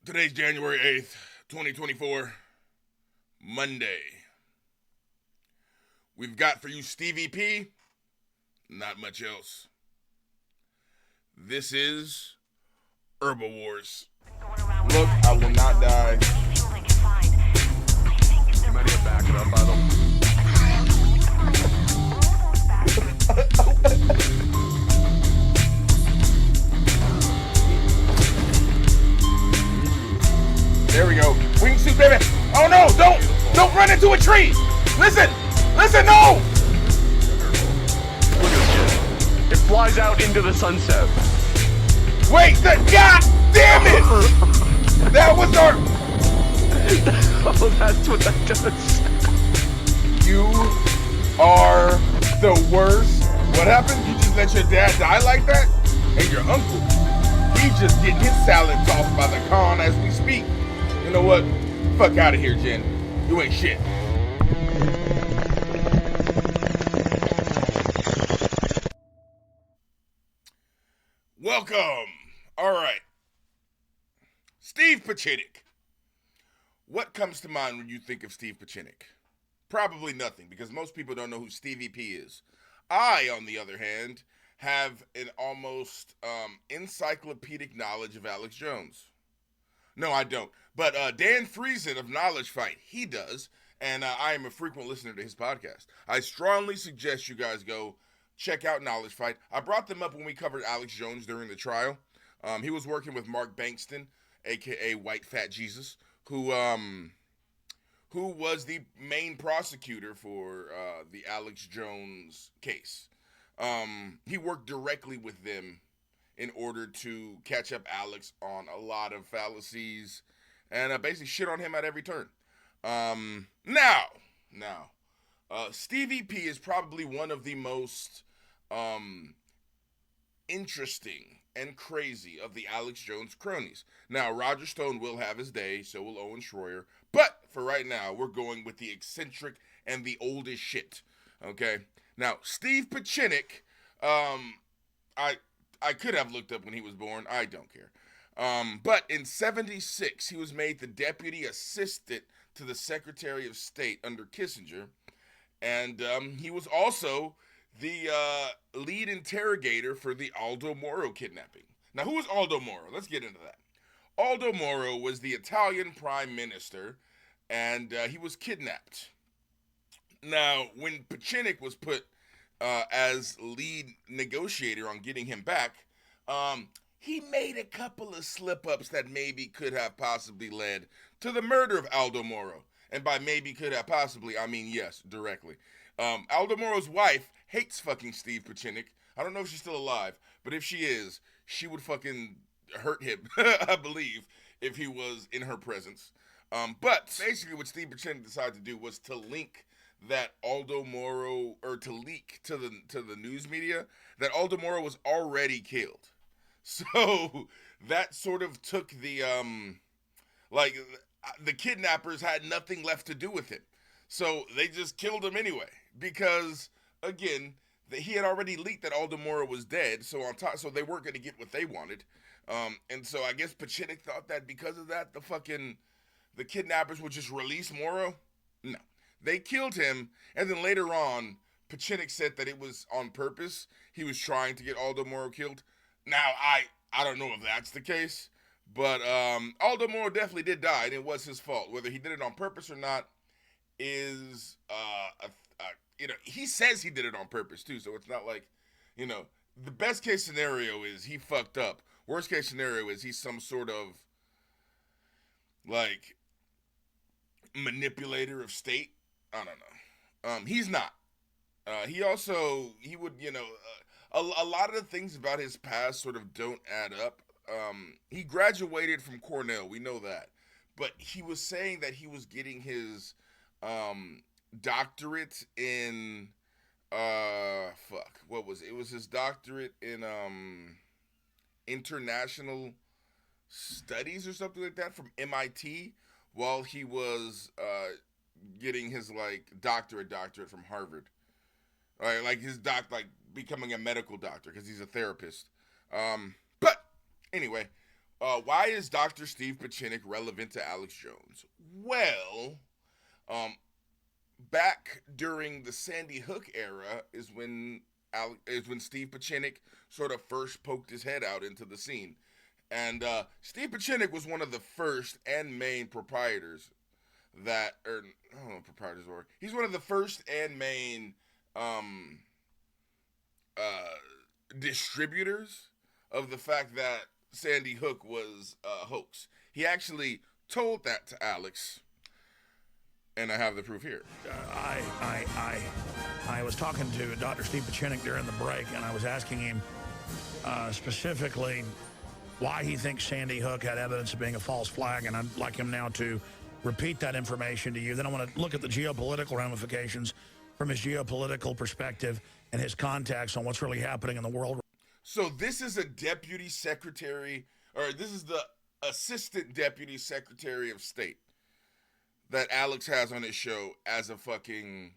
Today's January 8th, 2024, Monday. We've got for you Stevie P, not much else. This is Herbal Wars. Look, I will not die. You might need to back it up, by the There we go. Wingsuit, baby. Oh no, don't run into a tree. Listen, no. Look at this shit. It flies out into the sunset. Wait, God damn it. That was our. Oh, that's what that does. You are the worst. What happened? You just let your dad die like that? And your uncle, he's just getting his salad tossed by the con as we speak. You know what? Fuck out of here, Jen. You ain't shit. Welcome. All right. Steve Pieczenik. What comes to mind when you think of Steve Pieczenik? Probably nothing, because most people don't know who Stevie P is. I, on the other hand, have an almost encyclopedic knowledge of Alex Jones. No, I don't. But Dan Friesen of Knowledge Fight, he does, and I am a frequent listener to his podcast. I strongly suggest you guys go check out Knowledge Fight. I brought them up when we covered Alex Jones during the trial. He was working with Mark Bankston, a.k.a. White Fat Jesus, who was the main prosecutor for the Alex Jones case. He worked directly with them in order to catch up Alex on a lot of fallacies and basically shit on him at every turn. Now, Stevie P is probably one of the most interesting and crazy of the Alex Jones cronies. Now, Roger Stone will have his day, so will Owen Schroyer, but for right now, we're going with the eccentric and the oldest shit. Okay? Now, Steve Pieczenik, I could have looked up when he was born. I don't care. But in 1976, he was made the deputy assistant to the Secretary of State under Kissinger. And he was also the lead interrogator for the Aldo Moro kidnapping. Now, who was Aldo Moro? Let's get into that. Aldo Moro was the Italian prime minister, and he was kidnapped. Now, when Pieczenik was put as lead negotiator on getting him back, he made a couple of slip-ups that maybe could have possibly led to the murder of Aldo Moro. And by maybe could have possibly, I mean yes, directly. Aldo Moro's wife hates fucking Steve Pieczenik. I don't know if she's still alive, but if she is, she would fucking hurt him, I believe, if he was in her presence. But basically what Steve Pieczenik decided to do was to link that Aldo Moro, or to leak to the news media that Aldo Moro was already killed. So that sort of took the the kidnappers had nothing left to do with him. So they just killed him anyway, because again, he had already leaked that Aldo Moro was dead, so they weren't going to get what they wanted. And so I guess Pieczenik thought that because of that, the kidnappers would just release Moro. No. They killed him, and then later on, Pieczenik said that it was on purpose. He was trying to get Aldo Moro killed. Now, I don't know if that's the case, but Aldo Moro definitely did die, and it was his fault. Whether he did it on purpose or not is, he says he did it on purpose, too, so it's not like, the best case scenario is he fucked up. Worst case scenario is he's some sort of, manipulator of state. I don't know. He's not. He would, a lot of the things about his past sort of don't add up. He graduated from Cornell, we know that. But he was saying that he was getting his doctorate in, what was it? It was his doctorate in international studies or something like that from MIT, while he was getting his doctorate from Harvard. His becoming a medical doctor because he's a therapist. But anyway, Why is Dr. Steve Pieczenik relevant to Alex Jones? Well, back during the Sandy Hook era is when Steve Pieczenik sort of first poked his head out into the scene, and Steve Pieczenik was one of the first and main proprietors that, or I don't know what proprietors were. He's one of the first and main distributors of the fact that Sandy Hook was a hoax. He actually told that to Alex, and I have the proof here. I was talking to Dr. Steve Pieczenik during the break, and I was asking him specifically why he thinks Sandy Hook had evidence of being a false flag, and I'd like him now to repeat that information to you. Then I want to look at the geopolitical ramifications from his geopolitical perspective and his contacts on what's really happening in the world. So this is a deputy secretary, or this is the assistant deputy secretary of state that Alex has on his show as a fucking,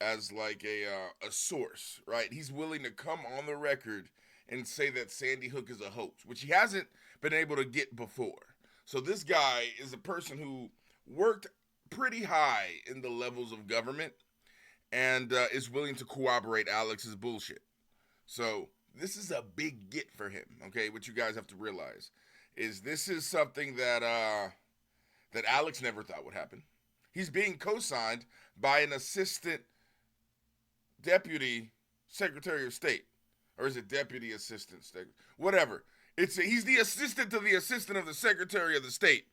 as like a source, right? He's willing to come on the record and say that Sandy Hook is a hoax, which he hasn't been able to get before. So this guy is a person who worked pretty high in the levels of government and is willing to corroborate Alex's bullshit. So this is a big get for him, okay? What you guys have to realize is this is something that that Alex never thought would happen. He's being co-signed by an assistant deputy secretary of state. Or is it deputy assistant state? Whatever. He's the assistant to the assistant of the secretary of the state.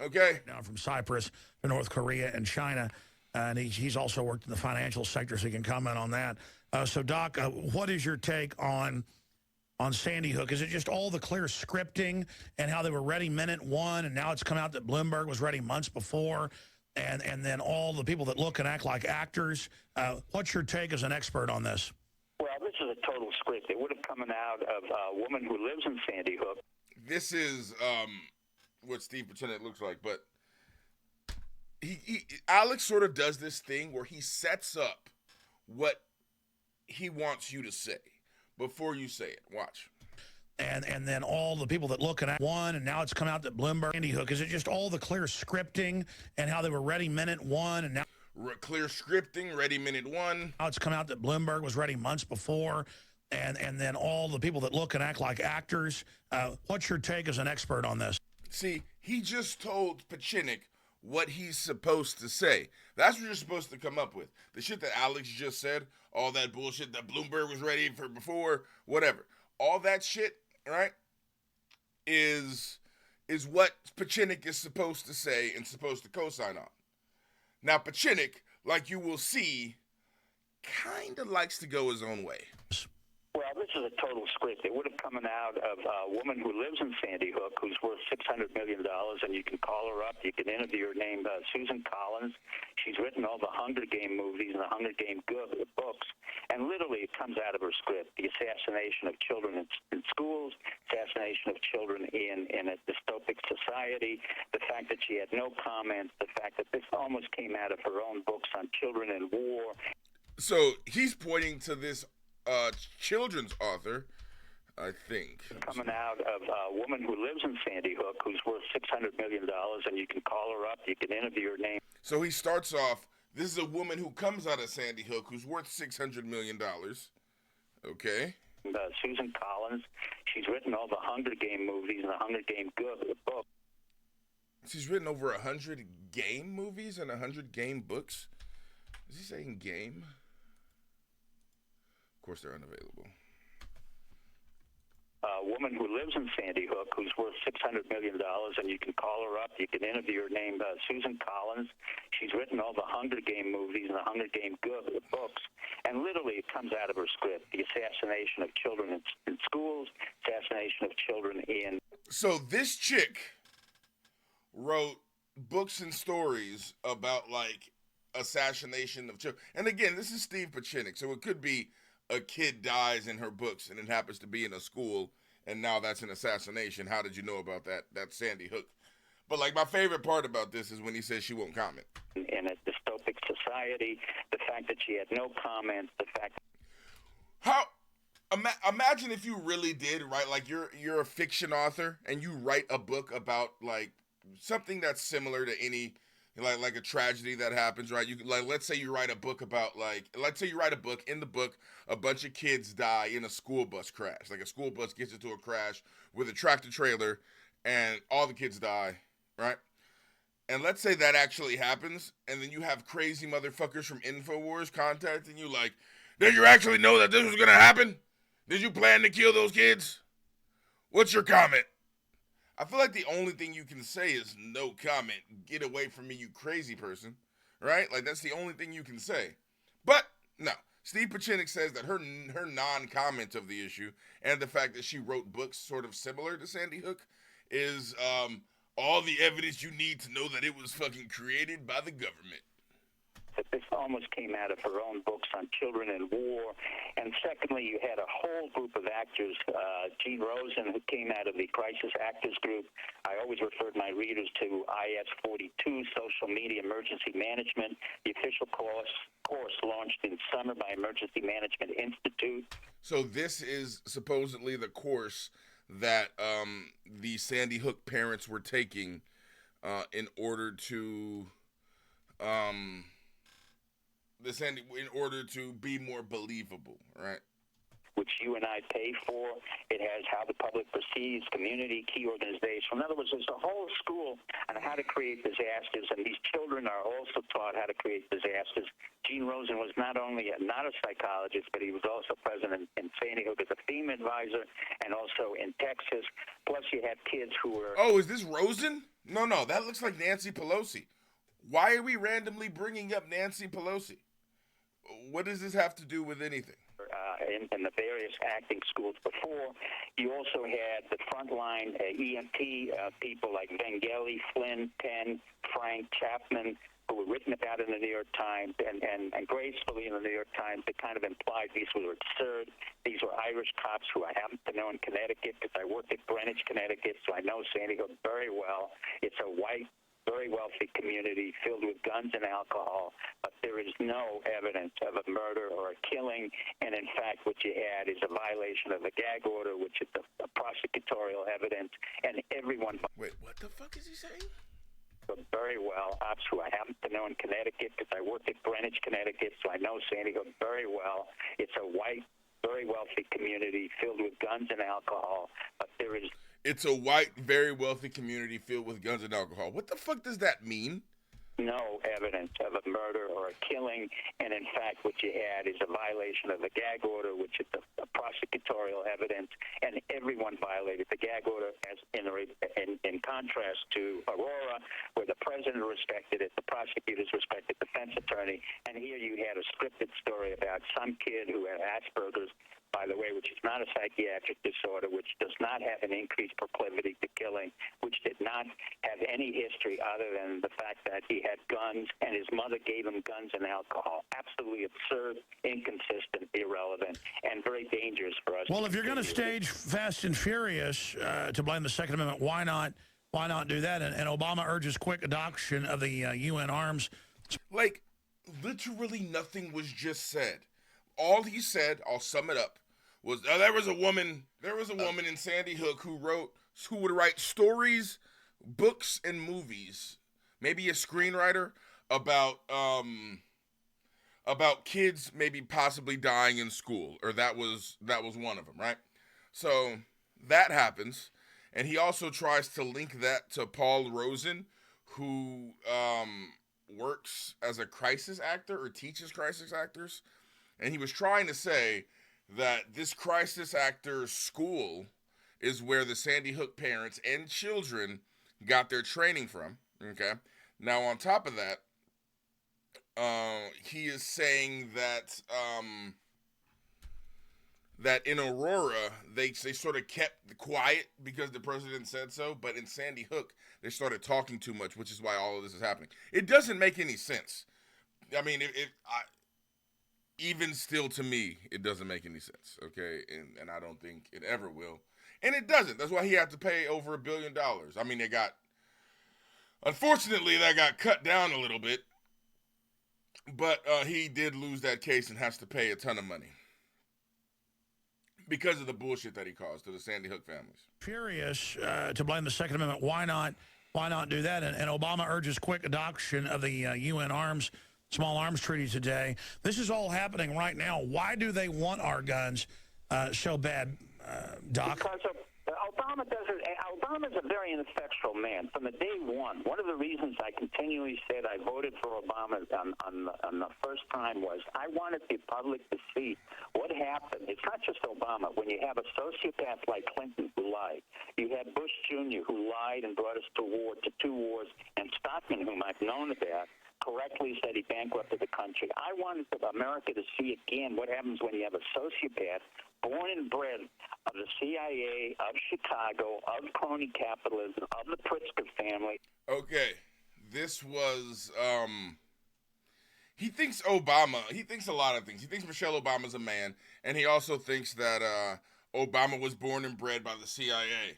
Okay? Now from Cyprus to North Korea and China. And he's also worked in the financial sector, so he can comment on that. So, Doc, what is your take on Sandy Hook? Is it just all the clear scripting and how they were ready minute one, and now it's come out that Bloomberg was ready months before, and then all the people that look and act like actors? What's your take as an expert on this? Well, this is a total script. It would have come out of a woman who lives in Sandy Hook. This is what Steve Pieczenik looks like, but Alex sort of does this thing where he sets up what he wants you to say before you say it. Watch. And then all the people that look and act one, and now it's come out that Bloomberg, Sandy Hook, is it just all the clear scripting and how they were ready minute one, and now clear scripting, ready minute one. Now it's come out that Bloomberg was ready months before, and then all the people that look and act like actors. What's your take as an expert on this? See, he just told Pieczenik what he's supposed to say. That's what you're supposed to come up with. The shit that Alex just said, all that bullshit that Bloomberg was ready for before, whatever. All that shit, right, is what Pieczenik is supposed to say and supposed to co-sign on. Now, Pieczenik, like you will see, kind of likes to go his own way. Well, this is a total script. It would have come out of a woman who lives in Sandy Hook who's worth $600 million, and you can call her up. You can interview her, named Susan Collins. She's written all the Hunger Game movies and the Hunger Game books, and literally it comes out of her script. The assassination of children in schools, assassination of children in a dystopic society, the fact that she had no comments, the fact that this almost came out of her own books on children in war. So he's pointing to this children's author, I think. Coming out of a woman who lives in Sandy Hook who's worth $600 million, and you can call her up, you can interview her name. So he starts off, this is a woman who comes out of Sandy Hook who's worth $600 million. Okay. Susan Collins. She's written all the Hunger Game movies and the Hunger Game books. She's written over 100 game movies and 100 game books? Is he saying game? Of course, they're unavailable. A woman who lives in Sandy Hook who's worth $600 million, and you can call her up. You can interview her, named Susan Collins. She's written all the Hunger Game movies and the Hunger Game books, and literally it comes out of her script. The assassination of children in schools, assassination of children in... So this chick wrote books and stories about, like, assassination of children. And again, this is Steve Pieczenik, so it could be a kid dies in her books and it happens to be in a school, and now that's an assassination. How did you know about that? That's Sandy Hook. But, like, my favorite part about this is when he says she won't comment. In a dystopic society, the fact that she had no comments, the fact... How... Imagine if you really did, right? Like you're a fiction author and you write a book about like something that's similar to any like a tragedy that happens, right? You like let's say you write a book about like let's say you write a book, in the book a bunch of kids die in a school bus crash. Like a school bus gets into a crash with a tractor trailer and all the kids die, right? And let's say that actually happens, and then you have crazy motherfuckers from Infowars contacting you like, did you actually know that this was gonna happen? Did you plan to kill those kids? What's your comment? I feel like the only thing you can say is no comment. Get away from me, you crazy person. Right? Like that's the only thing you can say. But no. Steve Pieczenik says that her non-comment of the issue and the fact that she wrote books sort of similar to Sandy Hook is all the evidence you need to know that it was fucking created by the government. That this almost came out of her own books on children and war. And secondly, you had a whole group of actors, Gene Rosen, who came out of the Crisis Actors Group. I always referred my readers to IS-42, Social Media Emergency Management, the official course launched in summer by Emergency Management Institute. So this is supposedly the course that the Sandy Hook parents were taking in order to in order to be more believable, right? Which you and I pay for. It has how the public perceives community, key organization. In other words, there's a whole school on how to create disasters, and these children are also taught how to create disasters. Gene Rosen was not only not a psychologist, but he was also present in Sandy Hook as a theme advisor, and also in Texas. Plus, you had kids who were... Oh, is this Rosen? No, that looks like Nancy Pelosi. Why are we randomly bringing up Nancy Pelosi? What does this have to do with anything? In the various acting schools before, you also had the frontline EMT people like Vangeli, Flynn, Penn, Frank, Chapman, who were written about in the New York Times and gracefully in the New York Times that kind of implied these were absurd. These were Irish cops who I happen to know in Connecticut because I worked at Greenwich, Connecticut, so I know Sandy Hook very well. It's a white, very wealthy community filled with guns and alcohol, but there is no evidence of a murder or a killing, and in fact what you had is a violation of the gag order, which is the prosecutorial evidence, and everyone... Wait, what the fuck is he saying? Very well, ops who I happen to know in Connecticut because I worked at Greenwich, Connecticut, so I know Sandy Hook very well. It's a white, very wealthy community filled with guns and alcohol, but there is... It's a white, very wealthy community filled with guns and alcohol. What the fuck does that mean? No evidence of a murder or a killing, and in fact what you had is a violation of the gag order, which is the prosecutorial evidence, and everyone violated the gag order, as in contrast to Aurora, where the president respected it, the prosecutors respected the defense attorney, and here you had a scripted story about some kid who had Asperger's, by the way, which is not a psychiatric disorder, which does not have an increased proclivity to killing, which did not have any history other than the fact that he had guns and his mother gave him guns and alcohol. Absolutely absurd, inconsistent, irrelevant, and very dangerous for us. Well, if you're going to stage Fast and Furious to blame the Second Amendment, why not do that? And Obama urges quick adoption of the UN arms. Like, literally nothing was just said. All he said, I'll sum it up, was there was a woman in Sandy Hook who would write stories, books, and movies, maybe a screenwriter about kids maybe possibly dying in school, or that was one of them, right? So that happens, and he also tries to link that to Paul Rosen, who works as a crisis actor or teaches crisis actors, and he was trying to say that this crisis actor school is where the Sandy Hook parents and children got their training from, okay? Now, on top of that, he is saying that that in Aurora, they sort of kept quiet because the president said so, but in Sandy Hook, they started talking too much, which is why all of this is happening. It doesn't make any sense. I mean, even still to me, it doesn't make any sense, okay? And I don't think it ever will. And it doesn't. That's why he had to pay over $1 billion. I mean, unfortunately, that got cut down a little bit. But he did lose that case and has to pay a ton of money. because of the bullshit that he caused to the Sandy Hook families. Furious to blame the Second Amendment. Why not? Why not do that? And Obama urges quick adoption of the UN small arms treaty today. This is all happening right now. Why do they want our guns so bad, Doc? Because Obama doesn't. Obama's a very ineffectual man from the day one. One of the reasons I continually said I voted for Obama on the first time was I wanted the public to see what happened. It's not just Obama. When you have a sociopath like Clinton who lied, you had Bush Jr. who lied and brought us to two wars, and Stockman, whom I've known about, correctly said he bankrupted the country. I wanted America to see again what happens when you have a sociopath born and bred of the CIA, of Chicago, of crony capitalism, of the Pritzker family. Okay, this was, he thinks a lot of things. He thinks Michelle Obama's a man, and he also thinks that Obama was born and bred by the CIA,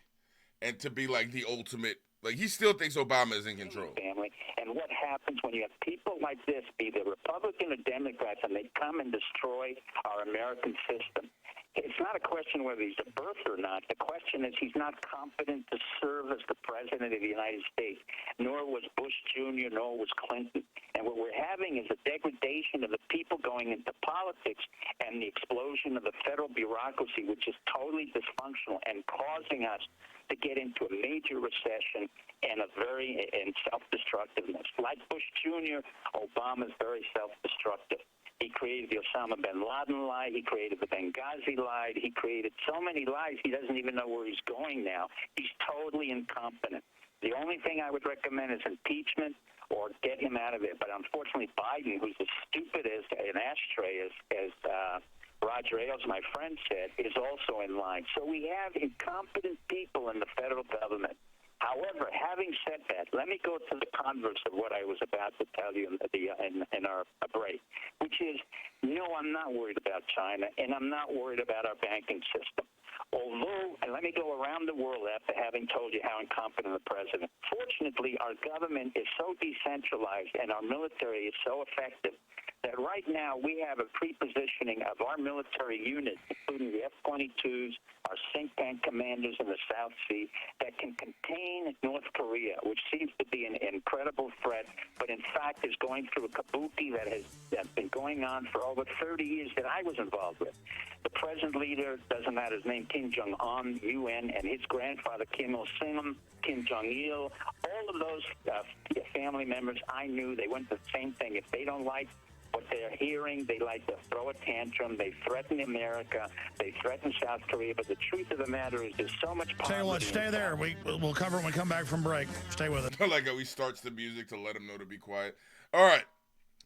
and to be like the ultimate, like he still thinks Obama is in control. Family. And what happens when you have people like this, be they Republican or Democrats, and they come and destroy our American system? It's not a question whether he's a birth or not. The question is he's not competent to serve as the president of the United States, nor was Bush Jr., nor was Clinton. And what we're having is a degradation of the people going into politics and the explosion of the federal bureaucracy, which is totally dysfunctional and causing us to get into a major recession and self-destructiveness. Like Bush Jr., Obama's very self-destructive. He created the Osama bin Laden lie. He created the Benghazi lie. He created so many lies he doesn't even know where he's going now. He's totally incompetent. The only thing I would recommend is impeachment or get him out of it. But unfortunately, Biden, who's as stupid as an ashtray, as Roger Ailes, my friend, said, is also in line. So we have incompetent people in the federal government. However, having said that, let me go to the converse of what I was about to tell you in our break, which is, no, I'm not worried about China, and I'm not worried about our banking system. Although, and let me go around the world after having told you how incompetent the president. Fortunately, our government is so decentralized and our military is so effective that right now we have a pre-positioning of our military units, including the F-22s, our think tank commanders in the South Sea, that can contain North Korea, which seems to be an incredible threat, but in fact is going through a kabuki that's been going on for over 30 years that I was involved with. The present leader, doesn't matter his name, Kim Jong-un, UN, and his grandfather, Kim Il-sung, Kim Jong-il, all of those family members I knew, they went the same thing. If they don't like what they're hearing, they like to throw a tantrum. They threaten America. They threaten South Korea. But the truth of the matter is there's so much poverty. Tell you what, stay there. We'll cover it when we come back from break. Stay with it. I like how he starts the music to let him know to be quiet. All right.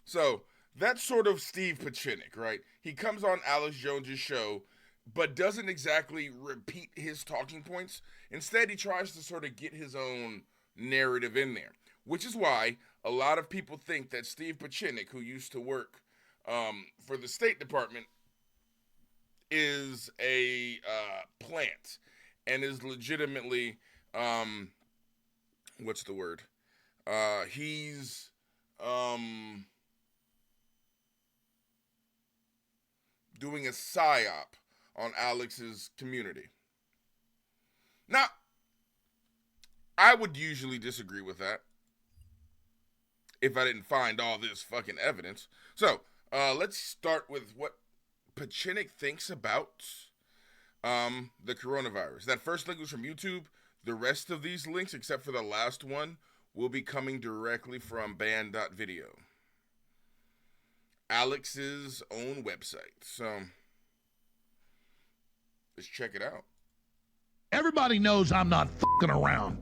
So that's sort of Steve Pieczenik, right? He comes on Alex Jones's show, but doesn't exactly repeat his talking points. Instead, he tries to sort of get his own narrative in there, which is why a lot of people think that Steve Pieczenik, who used to work for the State Department, is a plant and is legitimately, what's the word? He's doing a psyop on Alex's community. Now, I would usually disagree with that if I didn't find all this fucking evidence. So, let's start with what Pieczenik thinks about the coronavirus. That first link was from YouTube. The rest of these links, except for the last one, will be coming directly from band.video. Alex's own website. So, let's check it out. Everybody knows I'm not fucking around.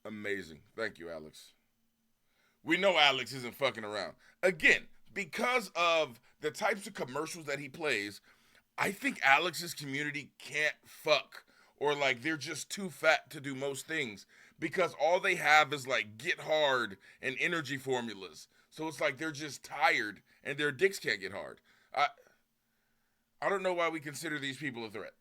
Amazing. Thank you, Alex. We know Alex isn't fucking around. Again, because of the types of commercials that he plays, I think Alex's community can't fuck, or like they're just too fat to do most things, because all they have is like get hard and energy formulas. So it's like they're just tired and their dicks can't get hard. I don't know why we consider these people a threat.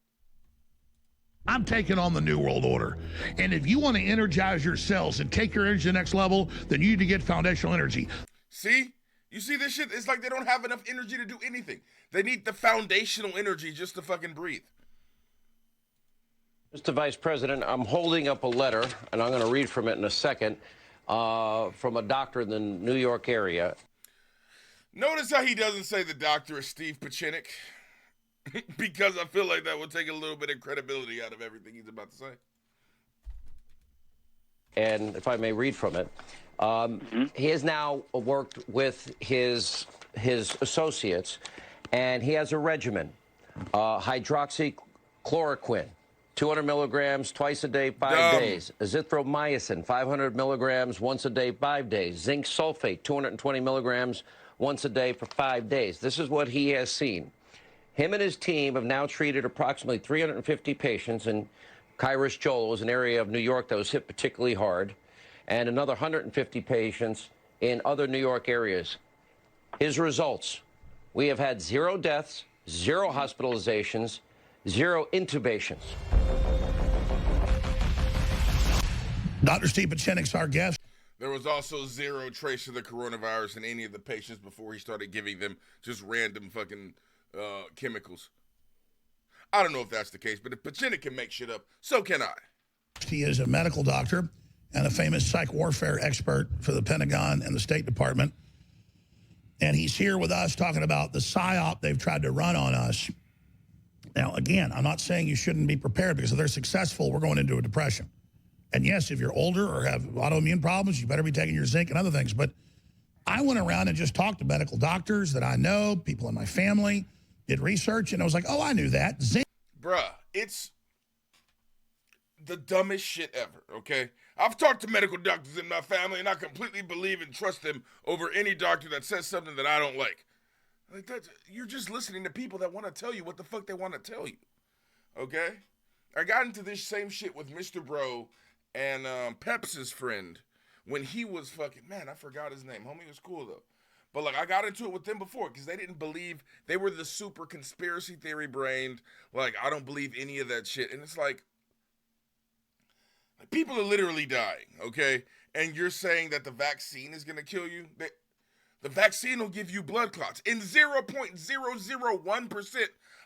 I'm taking on the New World Order. And if you want to energize your cells and take your energy to the next level, then you need to get foundational energy. See? You see this shit? It's like they don't have enough energy to do anything. They need the foundational energy just to fucking breathe. Mr. Vice President, I'm holding up a letter, and I'm going to read from it in a second, from a doctor in the New York area. Notice how he doesn't say the doctor is Steve Pieczenik, because I feel like that would take a little bit of credibility out of everything he's about to say. And if I may read from it, he has now worked with his associates, and he has a regimen, hydroxychloroquine, 200 milligrams twice a day, 5 days. Azithromycin, 500 milligrams once a day, 5 days. Zinc sulfate, 220 milligrams once a day for 5 days. This is what he has seen. Him and his team have now treated approximately 350 patients in Kairos Joel, was an area of New York that was hit particularly hard, and another 150 patients in other New York areas. His results: we have had 0 deaths, 0 hospitalizations, 0 intubations. Dr. Steve Pieczenik's our guest. There was also 0 trace of the coronavirus in any of the patients before he started giving them just random fucking chemicals. I don't know if that's the case, but if Pieczenik can make shit up, so can I. He is a medical doctor and a famous psych warfare expert for the Pentagon and the State Department. And he's here with us talking about the PSYOP they've tried to run on us. Now, again, I'm not saying you shouldn't be prepared, because if they're successful, we're going into a depression. And yes, if you're older or have autoimmune problems, you better be taking your zinc and other things. But I went around and just talked to medical doctors that I know, people in my family, did research, and I was like, oh, I knew that. Zinc. Bruh, it's the dumbest shit ever, okay? I've talked to medical doctors in my family, and I completely believe and trust them over any doctor that says something that I don't like. Like, you're just listening to people that want to tell you what the fuck they want to tell you, okay? I got into this same shit with Mr. Bro and Peps's friend when he was fucking, man, I forgot his name. Homie was cool, though. But, like, I got into it with them before because they didn't believe, they were the super conspiracy theory brained. Like, I don't believe any of that shit. And it's like people are literally dying, okay? And you're saying that the vaccine is going to kill you? The vaccine will give you blood clots. In 0.001%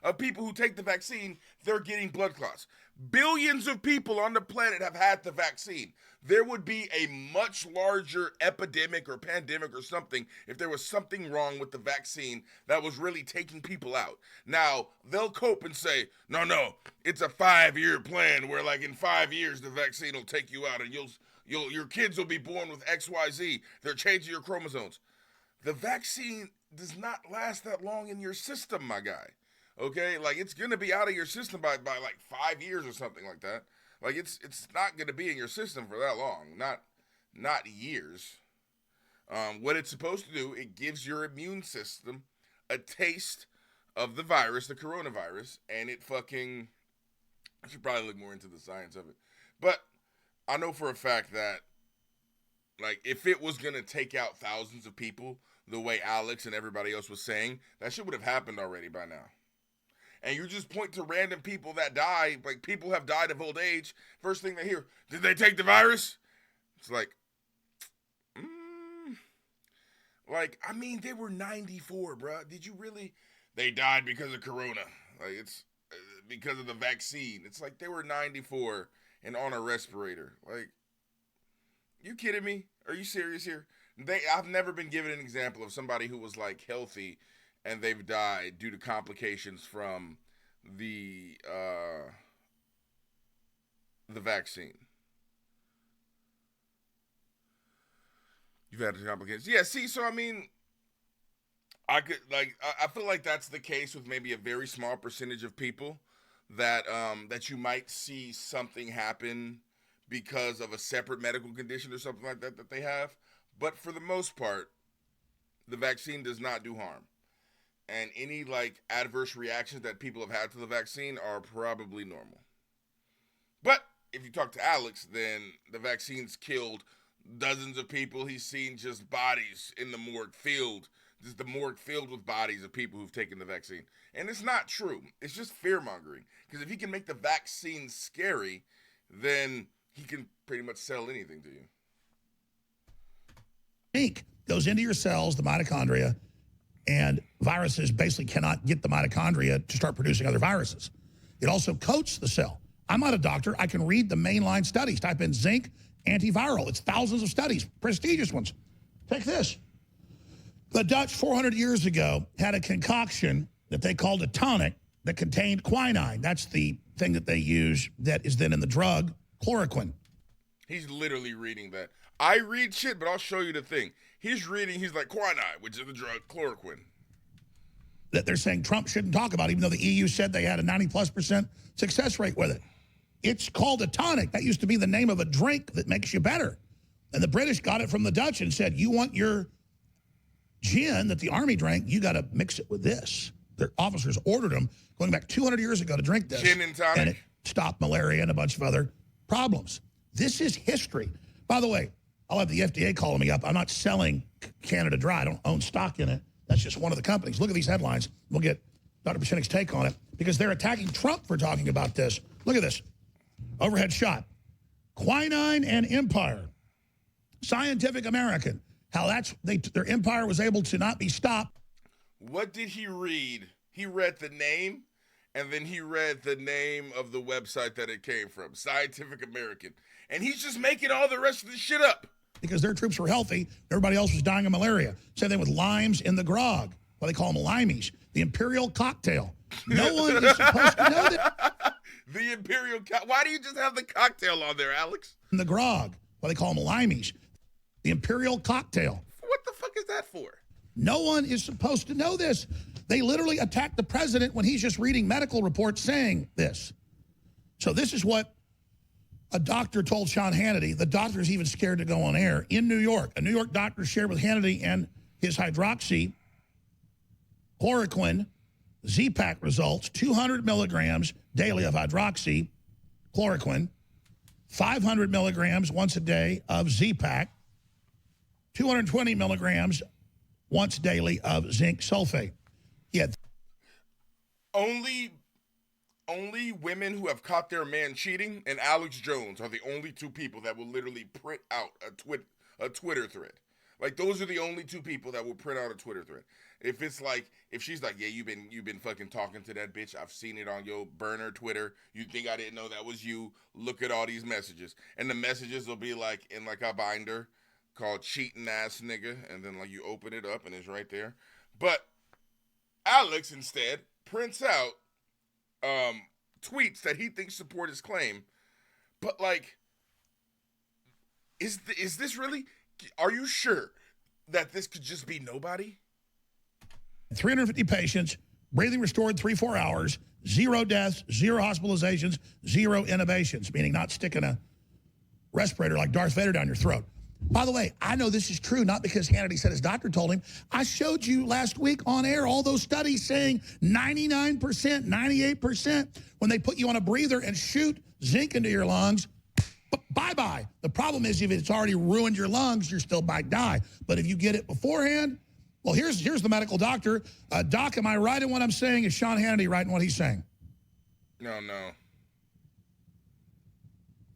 of people who take the vaccine, they're getting blood clots. Billions of people on the planet have had the vaccine. There would be a much larger epidemic or pandemic or something if there was something wrong with the vaccine that was really taking people out. Now, they'll cope and say, no, it's a 5-year plan where, like, in 5 years the vaccine will take you out and your kids will be born with XYZ. They're changing your chromosomes. The vaccine does not last that long in your system, my guy. Okay? Like, it's going to be out of your system by like 5 years or something like that. Like, it's not going to be in your system for that long. Not years. What it's supposed to do, it gives your immune system a taste of the virus, the coronavirus, and it fucking... I should probably look more into the science of it. But I know for a fact that, like, if it was going to take out thousands of people the way Alex and everybody else was saying, that shit would have happened already by now. And you just point to random people that die, like people have died of old age. First thing they hear, did they take the virus? It's like, I mean, they were 94, bro. Did you really? They died because of corona. Like, it's because of the vaccine. It's like they were 94 and on a respirator. Like, you kidding me? Are you serious here? I've never been given an example of somebody who was, like, healthy and they've died due to complications from the vaccine. You've had complications. Yeah, see, so I mean, I feel like that's the case with maybe a very small percentage of people that you might see something happen because of a separate medical condition or something like that they have. But for the most part, the vaccine does not do harm. And any, like, adverse reactions that people have had to the vaccine are probably normal. But if you talk to Alex, then the vaccine's killed dozens of people. He's seen just bodies in the morgue filled, just the morgue filled with bodies of people who've taken the vaccine. And it's not true. It's just fear-mongering. Because if he can make the vaccine scary, then he can pretty much sell anything to you. Ink goes into your cells, the mitochondria, and viruses basically cannot get the mitochondria to start producing other viruses. It also coats the cell. I'm not a doctor. I can read the mainline studies. Type in zinc antiviral. It's thousands of studies, prestigious ones. Take this. The Dutch 400 years ago had a concoction that they called a tonic that contained quinine. That's the thing that they use that is then in the drug chloroquine. He's literally reading that. I read shit, but I'll show you the thing. He's like quinine, which is the drug chloroquine. That they're saying Trump shouldn't talk about, even though the EU said they had a 90+% success rate with it. It's called a tonic. That used to be the name of a drink that makes you better. And the British got it from the Dutch and said, you want your gin that the army drank, you got to mix it with this. Their officers ordered them going back 200 years ago to drink this. Gin and tonic. And it stopped malaria and a bunch of other problems. This is history. By the way, I'll have the FDA calling me up. I'm not selling Canada Dry. I don't own stock in it. That's just one of the companies. Look at these headlines. We'll get Dr. Pieczenik's take on it because they're attacking Trump for talking about this. Look at this. Overhead shot. Quinine and Empire. Scientific American. How their empire was able to not be stopped. What did he read? He read the name, and then he read the name of the website that it came from, Scientific American. And he's just making all the rest of the shit up. Because their troops were healthy, everybody else was dying of malaria. Same thing with limes in the grog. Well, they call them limeys. The imperial cocktail. No one is supposed to know that. The imperial why do you just have the cocktail on there, Alex? In the grog. Well, they call them limeys. The imperial cocktail. What the fuck is that for? No one is supposed to know this. They literally attacked the president when he's just reading medical reports saying this. So this is what a doctor told Sean Hannity. The doctor's even scared to go on air in New York. A New York doctor shared with Hannity and his hydroxy chloroquine Z-Pack results, 200 milligrams daily of hydroxy chloroquine, 500 milligrams once a day of Z-Pack, 220 milligrams once daily of zinc sulfate. Yeah. Only women who have caught their man cheating and Alex Jones are the only two people that will literally print out a Twitter thread. Like, those are the only two people that will print out a Twitter thread. If she's like, yeah, you've been fucking talking to that bitch. I've seen it on your burner Twitter. You think I didn't know that was you? Look at all these messages. And the messages will be like in like a binder called cheating ass nigga. And then like you open it up and it's right there. But Alex instead prints out tweets that he thinks support his claim. But like, is this really? Are you sure that this could just be nobody? 350 patients, breathing restored 3-4 hours, 0 deaths, 0 hospitalizations, 0 intubations, meaning not sticking a respirator like Darth Vader down your throat. By the way, I know this is true, not because Hannity said his doctor told him. I showed you last week on air all those studies saying 99%, 98% when they put you on a breather and shoot zinc into your lungs, bye-bye. The problem is if it's already ruined your lungs, you still might die. But if you get it beforehand, well, here's the medical doctor. Doc, am I right in what I'm saying? Is Sean Hannity right in what he's saying? No.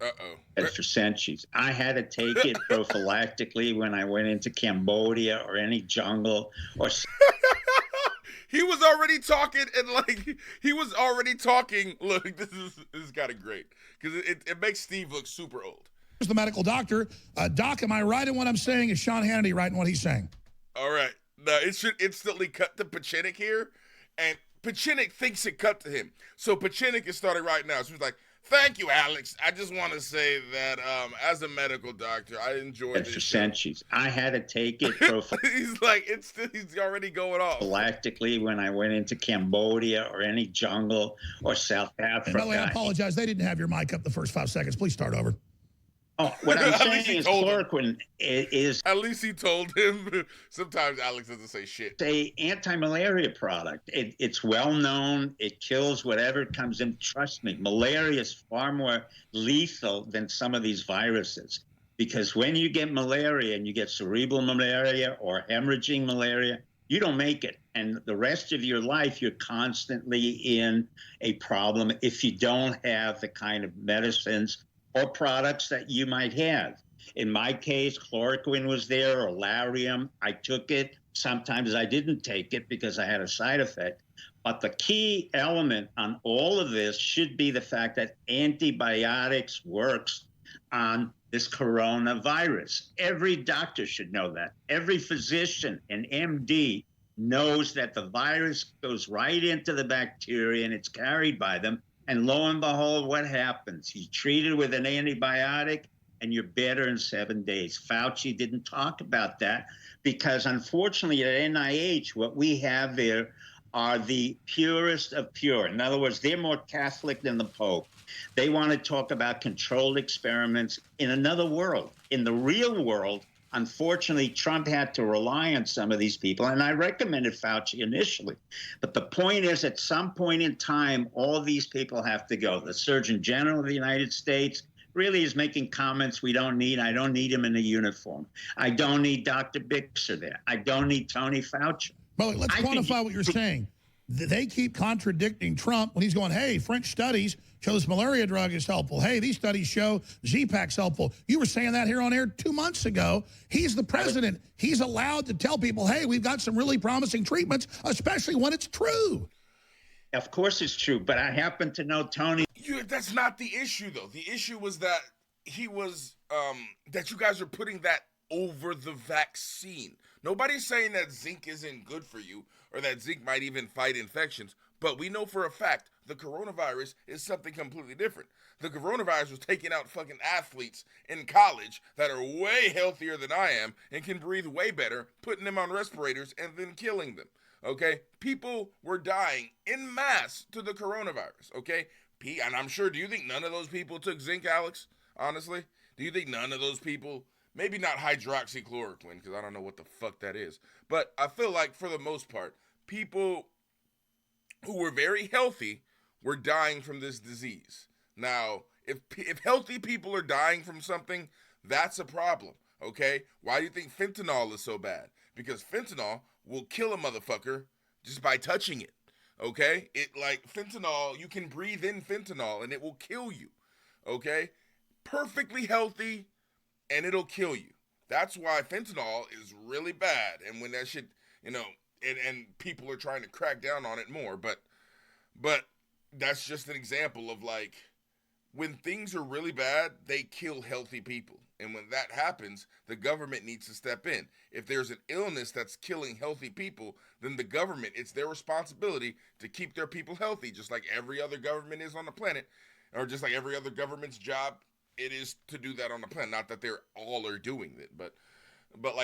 Uh-oh. As for centuries. I had to take it prophylactically when I went into Cambodia or any jungle or... He was already talking Look, this is kind of great because it makes Steve look super old. Here's the medical doctor. Doc, am I right in what I'm saying? Is Sean Hannity right in what he's saying? All right. No, it should instantly cut to Pieczenik here, and Pieczenik thinks it cut to him. So Pieczenik is starting right now. So he's like, thank you, Alex. I just want to say that as a medical doctor, I enjoy this. For centuries. I had to take it he's already going off. Prophylactically when I went into Cambodia or any jungle or South Africa. And by the way, I apologize. They didn't have your mic up the first 5 seconds. Please start over. Oh, what I'm saying is chloroquine is... At least he told him. Sometimes Alex doesn't say shit. A anti-malaria product. It's well known. It kills whatever comes in. Trust me, malaria is far more lethal than some of these viruses. Because when you get malaria and you get cerebral malaria or hemorrhaging malaria, you don't make it. And the rest of your life, you're constantly in a problem if you don't have the kind of medicines or products that you might have. In my case, chloroquine was there, or Larium. I took it. Sometimes I didn't take it because I had a side effect. But the key element on all of this should be the fact that antibiotics works on this coronavirus. Every doctor should know that. Every physician and MD knows that the virus goes right into the bacteria and it's carried by them. And lo and behold, what happens? You treat it with an antibiotic and you're better in 7 days. Fauci didn't talk about that because unfortunately at NIH, what we have there are the purest of pure. In other words, they're more Catholic than the Pope. They want to talk about controlled experiments in another world. In the real world, unfortunately, Trump had to rely on some of these people, and I recommended Fauci initially. But the point is, at some point in time, all these people have to go. The Surgeon General of the United States really is making comments we don't need. I don't need him in a uniform. I don't need Dr. Bixer there. I don't need Tony Fauci. Well, let's quantify what you're saying. They keep contradicting Trump when he's going, hey, French studies show this malaria drug is helpful. Hey, these studies show Z-Pak's helpful. You were saying that here on air 2 months ago. He's the president. He's allowed to tell people, hey, we've got some really promising treatments, especially when it's true. Of course it's true, but I happen to know Tony. That's not the issue, though. The issue was that he was, that you guys are putting that over the vaccine. Nobody's saying that zinc isn't good for you or that zinc might even fight infections, but we know for a fact the coronavirus is something completely different. The coronavirus was taking out fucking athletes in college that are way healthier than I am and can breathe way better, putting them on respirators and then killing them, okay? People were dying en masse to the coronavirus, okay? And I'm sure, do you think none of those people took zinc, Alex? Honestly? Do you think none of those people... Maybe not hydroxychloroquine, because I don't know what the fuck that is. But I feel like, for the most part, people who were very healthy were dying from this disease. Now, if healthy people are dying from something, that's a problem, okay? Why do you think fentanyl is so bad? Because fentanyl will kill a motherfucker just by touching it, okay? Fentanyl, you can breathe in fentanyl, and it will kill you, okay? Perfectly healthy... and it'll kill you. That's why fentanyl is really bad. And when that shit, and people are trying to crack down on it more. But that's just an example of when things are really bad, they kill healthy people. And when that happens, the government needs to step in. If there's an illness that's killing healthy people, then the government, it's their responsibility to keep their people healthy, just like every other government is on the planet, or just like every other government's job it is to do that on the planet. Not that they're all are doing it, but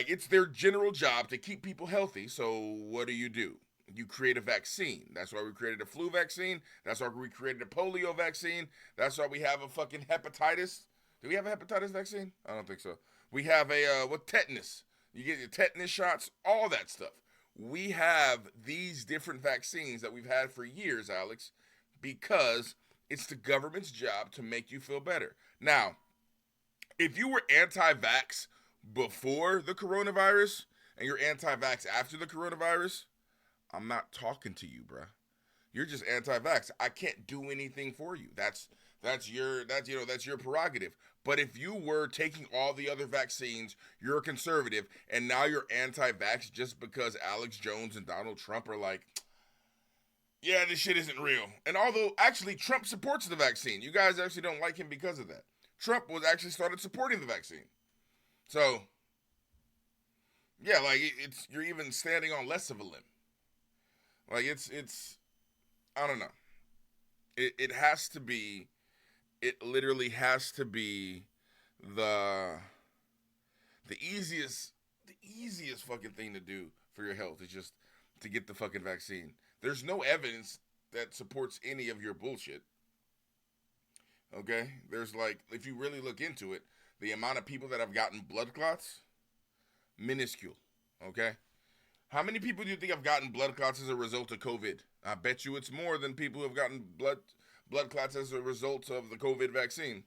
it's their general job to keep people healthy. So what do? You create a vaccine. That's why we created a flu vaccine. That's why we created a polio vaccine. That's why we have a fucking hepatitis. Do we have a hepatitis vaccine? I don't think so. We have a, tetanus. You get your tetanus shots, all that stuff. We have these different vaccines that we've had for years, Alex, because it's the government's job to make you feel better. Now, if you were anti-vax before the coronavirus and you're anti-vax after the coronavirus, I'm not talking to you, bruh. You're just anti-vax. I can't do anything for you. That's your prerogative. But if you were taking all the other vaccines, you're a conservative, and now you're anti-vax just because Alex Jones and Donald Trump are like, yeah, this shit isn't real. And although, actually, Trump supports the vaccine. You guys actually don't like him because of that. Trump was actually started supporting the vaccine. So, yeah, you're even standing on less of a limb. I don't know. It has to be, it literally has to be the easiest fucking thing to do for your health is just to get the fucking vaccine. There's no evidence that supports any of your bullshit. Okay? There's if you really look into it, the amount of people that have gotten blood clots, minuscule. Okay? How many people do you think have gotten blood clots as a result of COVID? I bet you it's more than people who have gotten blood clots as a result of the COVID vaccine.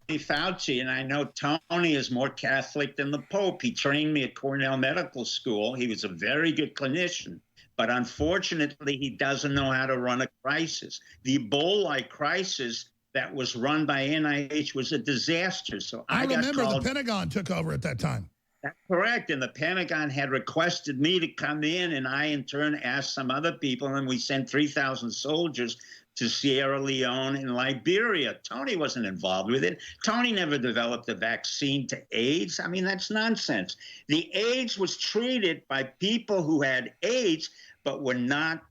Fauci, and I know Tony is more Catholic than the Pope. He trained me at Cornell Medical School. He was a very good clinician. But unfortunately, he doesn't know how to run a crisis. The Ebola crisis that was run by NIH was a disaster. So I remember the Pentagon took over at that time. That's correct. And the Pentagon had requested me to come in, and I, in turn, asked some other people, and we sent 3,000 soldiers to Sierra Leone and Liberia. Tony wasn't involved with it. Tony never developed a vaccine to AIDS. I mean, that's nonsense. The AIDS was treated by people who had AIDS, but were not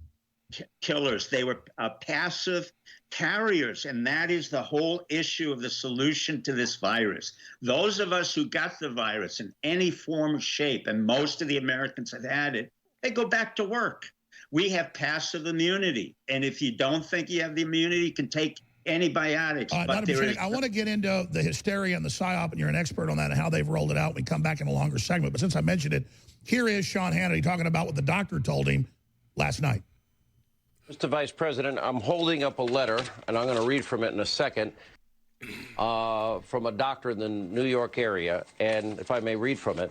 killers. They were passive carriers, and that is the whole issue of the solution to this virus. Those of us who got the virus in any form or shape, and most of the Americans have had it, they go back to work. We have passive immunity, and if you don't think you have the immunity, you can take antibiotics. But there is... I want to get into the hysteria and the PSYOP, and you're an expert on that and how they've rolled it out. We come back in a longer segment, but since I mentioned it, here is Sean Hannity talking about what the doctor told him last night. Mr. Vice President, I'm holding up a letter, and I'm going to read from it in a second, from a doctor in the New York area, and if I may read from it.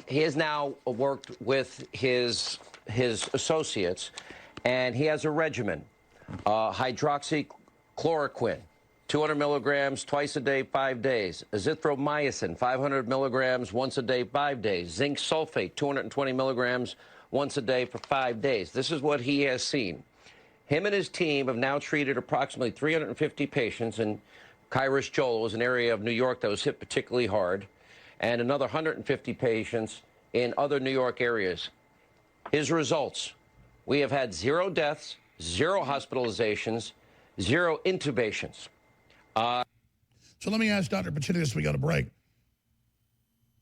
He has now worked with his associates, and he has a regimen, hydroxychloroquine, 200 milligrams twice a day, 5 days. Azithromycin, 500 milligrams once a day, 5 days. Zinc sulfate, 220 milligrams once a day for 5 days. This is what he has seen. Him and his team have now treated approximately 350 patients in Kairos Joel, was an area of New York that was hit particularly hard, and another 150 patients in other New York areas. His results: we have had 0 deaths, 0 hospitalizations, 0 intubations. So let me ask Dr. Pieczenik as we go to break.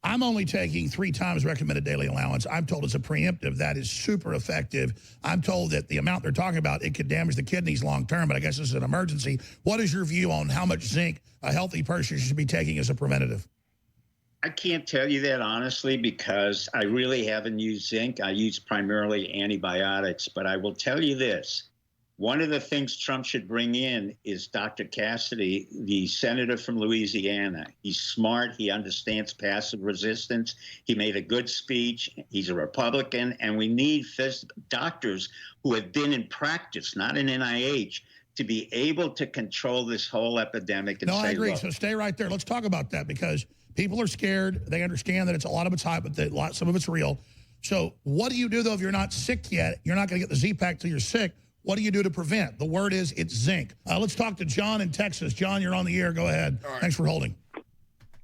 I'm only taking 3 times recommended daily allowance. I'm told it's a preemptive. That is super effective. I'm told that the amount they're talking about, it could damage the kidneys long term, but I guess this is an emergency. What is your view on how much zinc a healthy person should be taking as a preventative? I can't tell you that honestly because I really haven't used zinc. I use primarily antibiotics, but I will tell you this. One of the things Trump should bring in is Dr. Cassidy, the senator from Louisiana. He's smart. He understands passive resistance. He made a good speech. He's a Republican, and we need doctors who have been in practice, not in NIH, to be able to control this whole epidemic. And I agree. Look, so stay right there. Let's talk about that because people are scared. They understand that a lot of it's hype, but some of it's real. So what do you do, though, if you're not sick yet? You're not going to get the Z-Pack till you're sick. What do you do to prevent? The word is it's zinc. Let's talk to John in Texas. John, you're on the air. Go ahead. Right. Thanks for holding.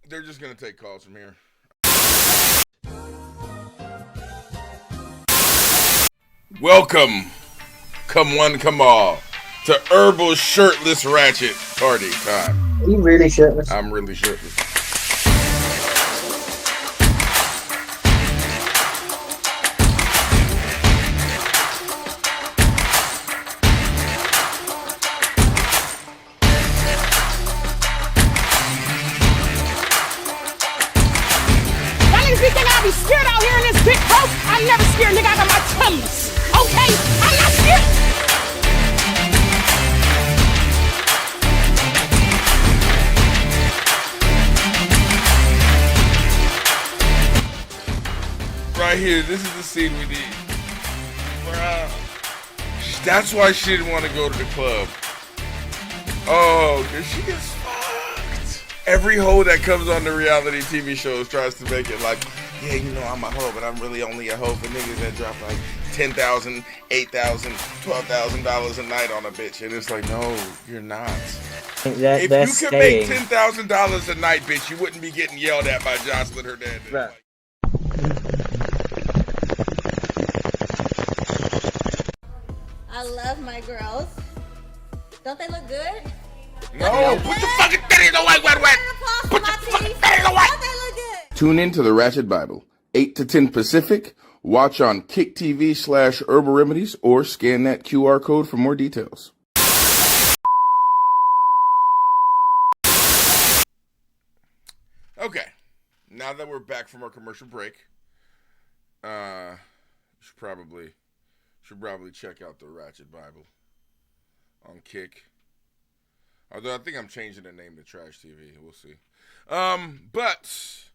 They're just going to take calls from here. Welcome, come one, come all, to Herbal Shirtless Ratchet Party time. Are you really shirtless? I'm really shirtless. You think I'll be scared out here in this big boat? I'm never scared, nigga. I got my tummies. Okay? I'm not scared. Right here, this is the scene we need. That's why she didn't want to go to the club. Oh, because she gets fucked. Every hoe that comes on the reality TV shows tries to make it like, yeah, you know, I'm a hoe, but I'm really only a hoe for niggas that drop like $10,000, $8,000, $12,000 a night on a bitch. And it's like, no, you're not. If you could make $10,000 a night, bitch, you wouldn't be getting yelled at by Jocelyn Hernandez. Right. I love my girls. Don't they look good? No, put the fucking titties away, wet. Put the fucking titties away. Don't they look good? Tune in to the Ratchet Bible, 8 to 10 Pacific. Watch on Kick TV/HerbalRemedyS or scan that QR code for more details. Okay, now that we're back from our commercial break, should probably check out the Ratchet Bible on Kick. Although I think I'm changing the name to Trash TV. We'll see. But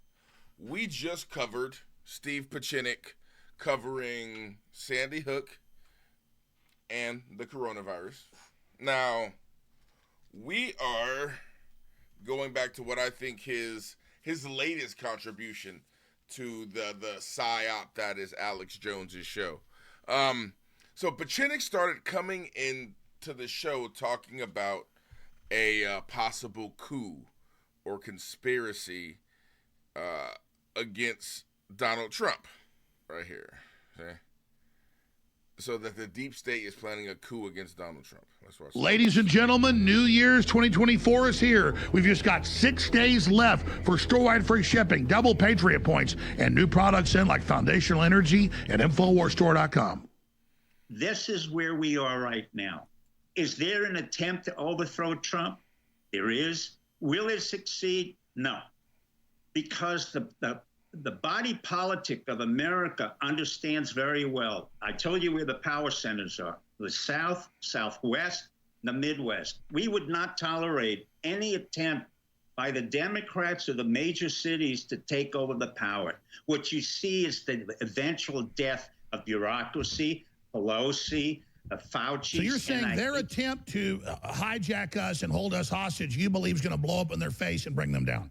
we just covered Steve Pieczenik covering Sandy Hook and the coronavirus. Now, we are going back to what I think his his latest contribution to the psyop that is Alex Jones's show. So Pieczenik started coming into the show talking about a possible coup or conspiracy against Donald Trump, right here. Okay? So that the deep state is planning a coup against Donald Trump. That's what I said. Ladies and gentlemen, New Year's 2024 is here. We've just got 6 days left for store-wide free shipping, double Patriot points, and new products in like Foundational Energy at InfoWarsStore.com. This is where we are right now. Is there an attempt to overthrow Trump? There is. Will it succeed? No. Because the body politic of America understands very well. I told you where the power centers are: the South, Southwest, the Midwest. We would not tolerate any attempt by the Democrats or the major cities to take over the power. What you see is the eventual death of bureaucracy, Pelosi, Fauci. So you're saying their attempt to hijack us and hold us hostage, you believe is going to blow up in their face and bring them down?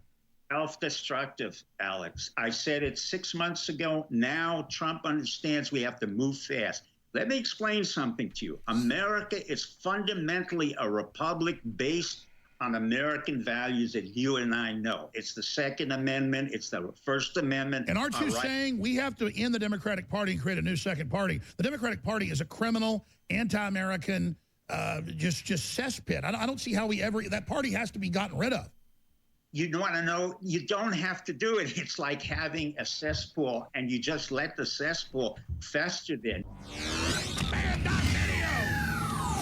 Self-destructive, Alex. I said it 6 months ago. Now Trump understands we have to move fast. Let me explain something to you. America is fundamentally a republic based on American values that you and I know. It's the Second Amendment. It's the First Amendment. And aren't you saying we have to end the Democratic Party and create a new second party? The Democratic Party is a criminal, anti-American, just cesspit. I don't see how that party has to be gotten rid of. You want to know, you don't have to do it. It's like having a cesspool, and you just let the cesspool fester there.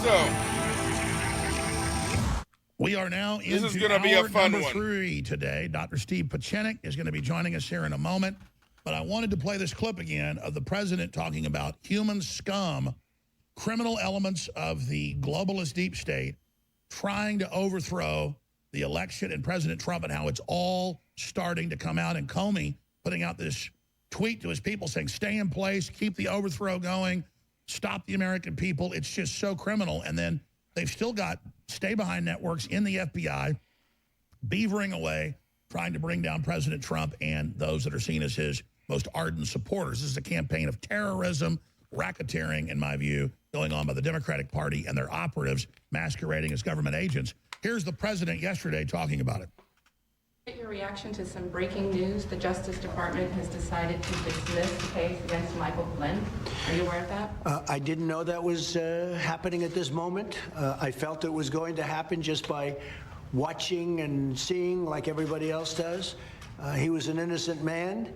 So we are now into this is going to be a fun number one. 3 today. Dr. Steve Pieczenik is going to be joining us here in a moment. But I wanted to play this clip again of the president talking about human scum, criminal elements of the globalist deep state trying to overthrow the election and President Trump, and how it's all starting to come out. And Comey putting out this tweet to his people saying, stay in place, keep the overthrow going, stop the American people. It's just so criminal. And then they've still got stay-behind networks in the FBI beavering away, trying to bring down President Trump and those that are seen as his most ardent supporters. This is a campaign of terrorism, racketeering, in my view, going on by the Democratic Party and their operatives masquerading as government agents. Here's the president yesterday talking about it. Get your reaction to some breaking news. The Justice Department has decided to dismiss the case against Michael Flynn. Are you aware of that? I didn't know that was happening at this moment. I felt it was going to happen just by watching and seeing like everybody else does. He was an innocent man.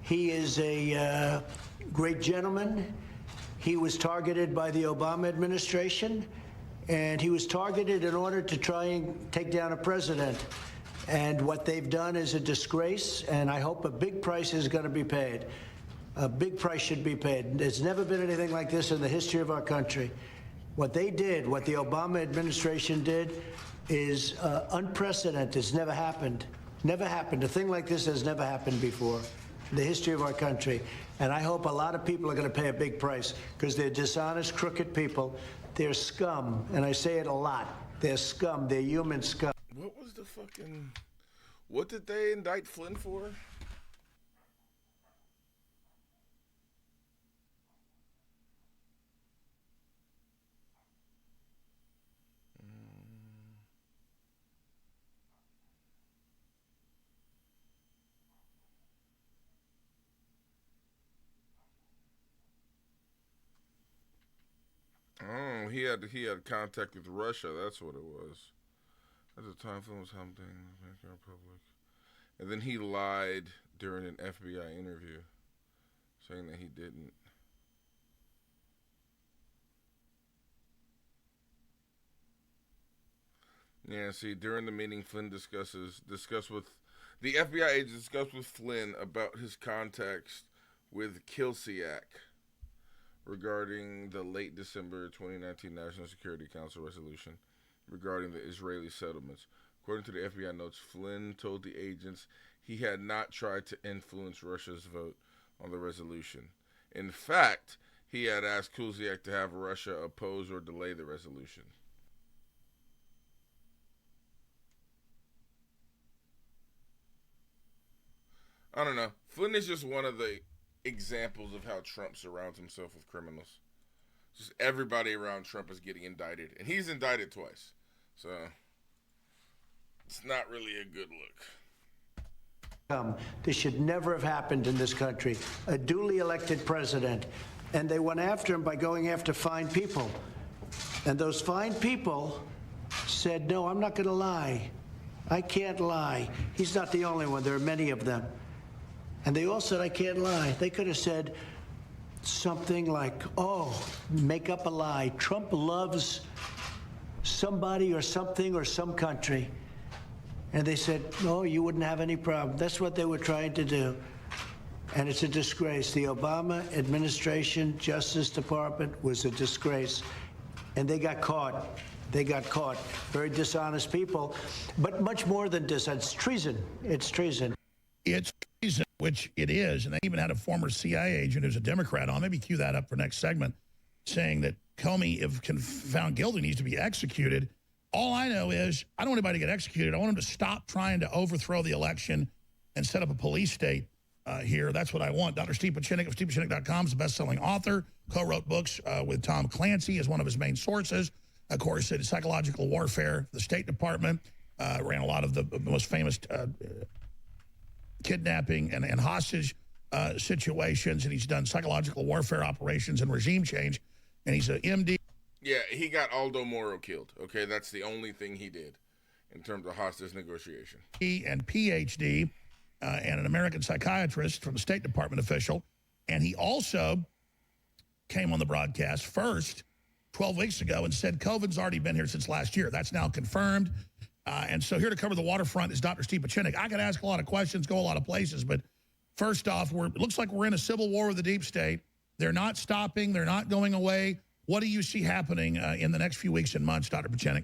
He is a great gentleman. He was targeted by the Obama administration, and he was targeted in order to try and take down a president. And what they've done is a disgrace, and I hope a big price is going to be paid. A big price should be paid. There's never been anything like this in the history of our country. What they did, what the Obama administration did, is unprecedented. It's never happened. Never happened. A thing like this has never happened before in the history of our country. And I hope a lot of people are going to pay a big price because they're dishonest, crooked people. They're scum, and I say it a lot. They're scum. They're human scum. What did they indict Flynn for? Oh, he had contact with Russia. That's what it was. At the time, Flynn was something Republic, and then he lied during an FBI interview, saying that he didn't. Yeah, see, during the meeting, Flynn discussed with the FBI agent discussed with Flynn about his contacts with Kielsiak regarding the late December 2019 National Security Council resolution regarding the Israeli settlements. According to the FBI notes, Flynn told the agents he had not tried to influence Russia's vote on the resolution. In fact, he had asked Kielsiak to have Russia oppose or delay the resolution. I don't know. Flynn is just one of the examples of how Trump surrounds himself with criminals. Just everybody around Trump is getting indicted, and he's indicted twice. So it's not really a good look. This should never have happened in this country. A duly elected president. And they went after him by going after fine people. And those fine people said, no, I'm not going to lie. I can't lie. He's not the only one. There are many of them. And they all said, I can't lie. They could have said something like, oh, make up a lie. Trump loves somebody or something or some country. And they said, no, you wouldn't have any problem. That's what they were trying to do. And it's a disgrace. The Obama administration, Justice Department was a disgrace. And they got caught. They got caught. Very dishonest people. But much more than dishonest. It's treason. It's treason. It's treason, which it is. And they even had a former CIA agent who's a Democrat on. Maybe cue that up for next segment, saying that Comey, if found guilty, needs to be executed. All I know is I don't want anybody to get executed. I want them to stop trying to overthrow the election and set up a police state here. That's what I want. Dr. Steve Pieczenik of StevePieczenik.com is a best-selling author, co-wrote books with Tom Clancy as one of his main sources. Of course, did psychological warfare for the State Department, ran a lot of the most famous kidnapping and hostage situations, and he's done psychological warfare operations and regime change, and he's an MD. Yeah, he got Aldo Moro killed. Okay, that's the only thing he did in terms of hostage negotiation. And PhD and an American psychiatrist from a State Department official. And he also came on the broadcast first 12 weeks ago and said COVID's already been here since last year. That's now confirmed. And so here to cover the waterfront is Dr. Steve Pieczenik. I could ask a lot of questions, go a lot of places, but first off, it looks like we're in a civil war with the deep state. They're not stopping. They're not going away. What do you see happening in the next few weeks and months, Dr. Pieczenik?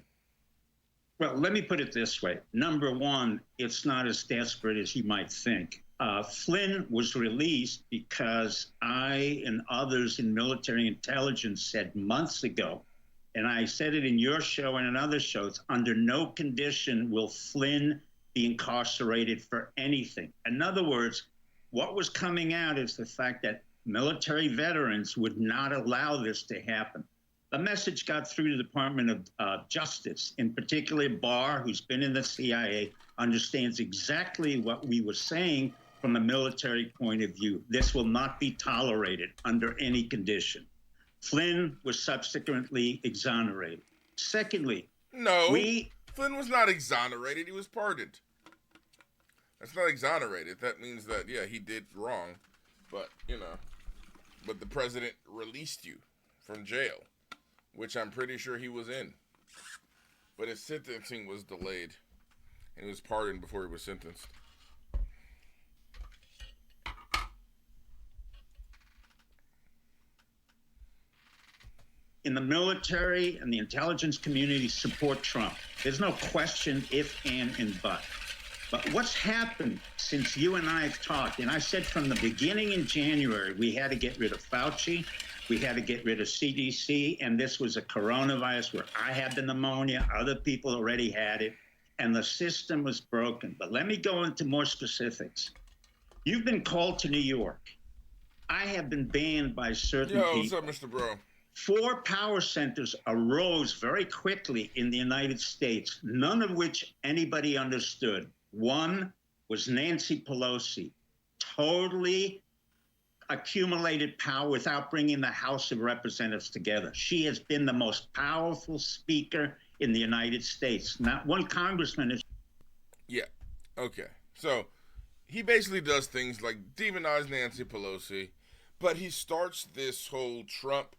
Well, let me put it this way. Number one, it's not as desperate as you might think. Flynn was released because I and others in military intelligence said months ago, and I said it in your show and in other shows, under no condition will Flynn be incarcerated for anything. In other words, what was coming out is the fact that military veterans would not allow this to happen. The message got through to the Department of Justice, in particular Barr, who's been in the CIA, understands exactly what we were saying from a military point of view. This will not be tolerated under any condition. Flynn was subsequently exonerated. Secondly, Flynn was not exonerated. He was pardoned. That's not exonerated. That means that, yeah, he did wrong. But, but the president released you from jail, which I'm pretty sure he was in. But his sentencing was delayed, and he was pardoned before he was sentenced. In the military and the intelligence community support Trump. There's no question if, and but. But what's happened since you and I have talked, and I said from the beginning in January, we had to get rid of Fauci, we had to get rid of CDC, and this was a coronavirus where I had the pneumonia, other people already had it, and the system was broken. But let me go into more specifics. You've been called to New York. I have been banned by certain people. What's up, Mr. Bro? 4 power centers arose very quickly in the United States, none of which anybody understood. One was Nancy Pelosi, totally accumulated power without bringing the House of Representatives together. She has been the most powerful speaker in the United States. Not one congressman is. Yeah, okay. So he basically does things like demonize Nancy Pelosi, but he starts this whole Trump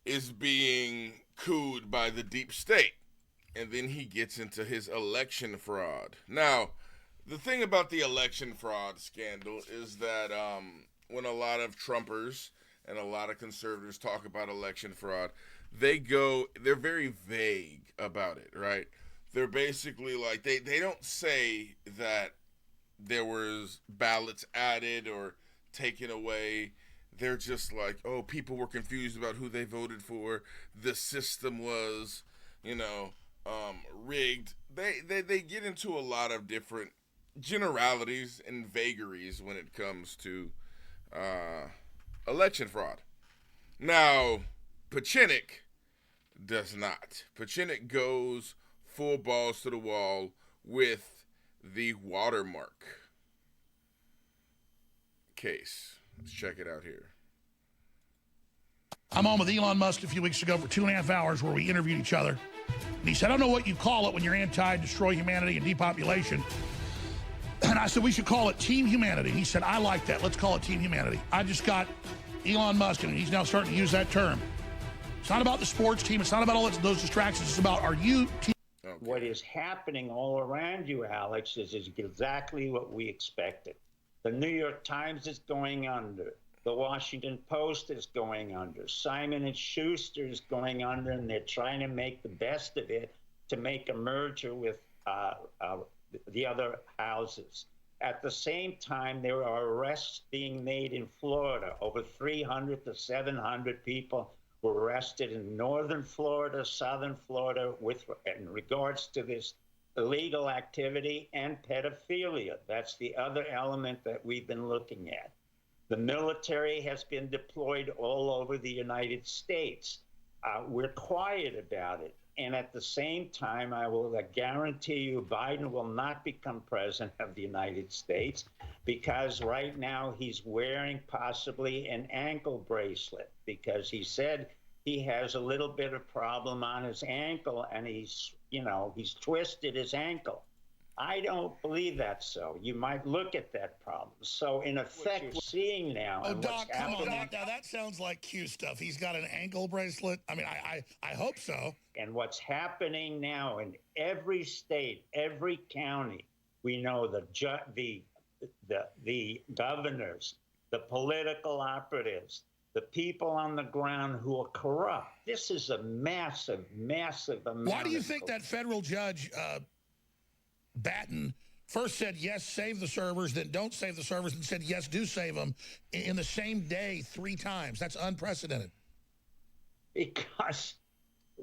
is being cooed by the deep state. And then he gets into his election fraud. Now, the thing about the election fraud scandal is that when a lot of Trumpers and a lot of conservatives talk about election fraud, they're very vague about it, right? They're basically like, they don't say that there was ballots added or taken away. They're just like, oh, people were confused about who they voted for. The system was, rigged. They get into a lot of different generalities and vagaries when it comes to election fraud. Now, Pieczenik does not. Pieczenik goes full balls to the wall with the watermark case. Let's check it out here. I'm on with Elon Musk a few weeks ago for 2.5 hours where we interviewed each other. And he said, I don't know what you call it when you're anti-destroy humanity and depopulation. And I said, we should call it Team Humanity. He said, I like that. Let's call it Team Humanity. I just got Elon Musk, and he's now starting to use that term. It's not about the sports team. It's not about all those distractions. It's about, are you team? Okay. What is happening all around you, Alex, is exactly what we expected. The New York Times is going under. The Washington Post is going under. Simon & Schuster is going under, and they're trying to make the best of it to make a merger with the other houses. At the same time, there are arrests being made in Florida. Over 300 to 700 people were arrested in northern Florida, southern Florida, in regards to this illegal activity and pedophilia. That's the other element that we've been looking at. The military has been deployed all over the United States. We're quiet about it. And at the same time, I will guarantee you Biden will not become president of the United States because right now he's wearing possibly an ankle bracelet because he said he has a little bit of problem on his ankle and he's twisted his ankle. I don't believe that's so. You might look at that problem. So in effect, we're seeing now. Oh, Doc, come on. Now that sounds like Q stuff. He's got an ankle bracelet. I mean, I hope so. And what's happening now in every state, every county, we know the governors, the political operatives, the people on the ground who are corrupt. This is a massive, massive amount. Why do you think that federal judge Batten first said, yes, save the servers, then don't save the servers, and said, yes, do save them in the same day 3 times? That's unprecedented. Because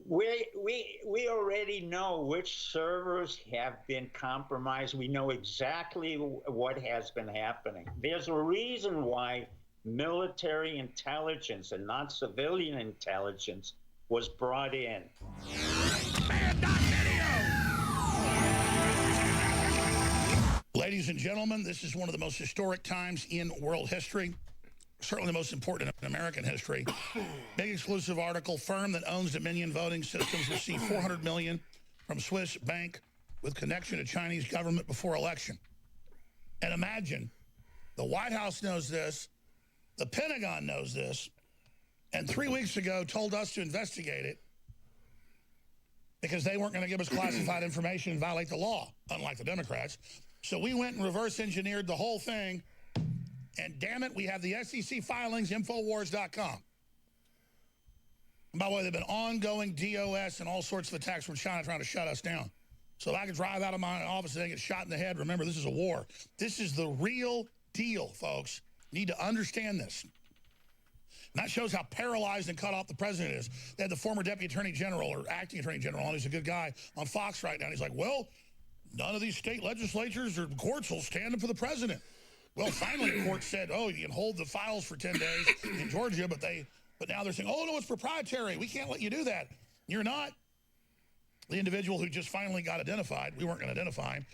we already know which servers have been compromised. We know exactly what has been happening. There's a reason why military intelligence and not civilian intelligence was brought in. Ladies and gentlemen, this is one of the most historic times in world history, certainly the most important in American history. Big exclusive article, firm that owns Dominion Voting Systems received $400 million from Swiss bank with connection to Chinese government before election. And imagine, the White House knows this, the Pentagon knows this, and 3 weeks ago told us to investigate it because they weren't going to give us classified information and violate the law, unlike the Democrats. So we went and reverse engineered the whole thing, and damn it, we have the SEC filings, Infowars.com. And by the way, there have been ongoing DOS and all sorts of attacks from China trying to shut us down. So if I could drive out of my office and they get shot in the head, remember, this is a war. This is the real deal, folks. You need to understand this. And that shows how paralyzed and cut off the president is. They had the former deputy attorney general or acting attorney general, and he's a good guy, on Fox right now. And he's like, well, none of these state legislatures or courts will stand up for the president. Well, finally, the court said, oh, you can hold the files for 10 days in Georgia, but now they're saying, oh, no, it's proprietary. We can't let you do that. You're not. The individual who just finally got identified, we weren't going to identify him,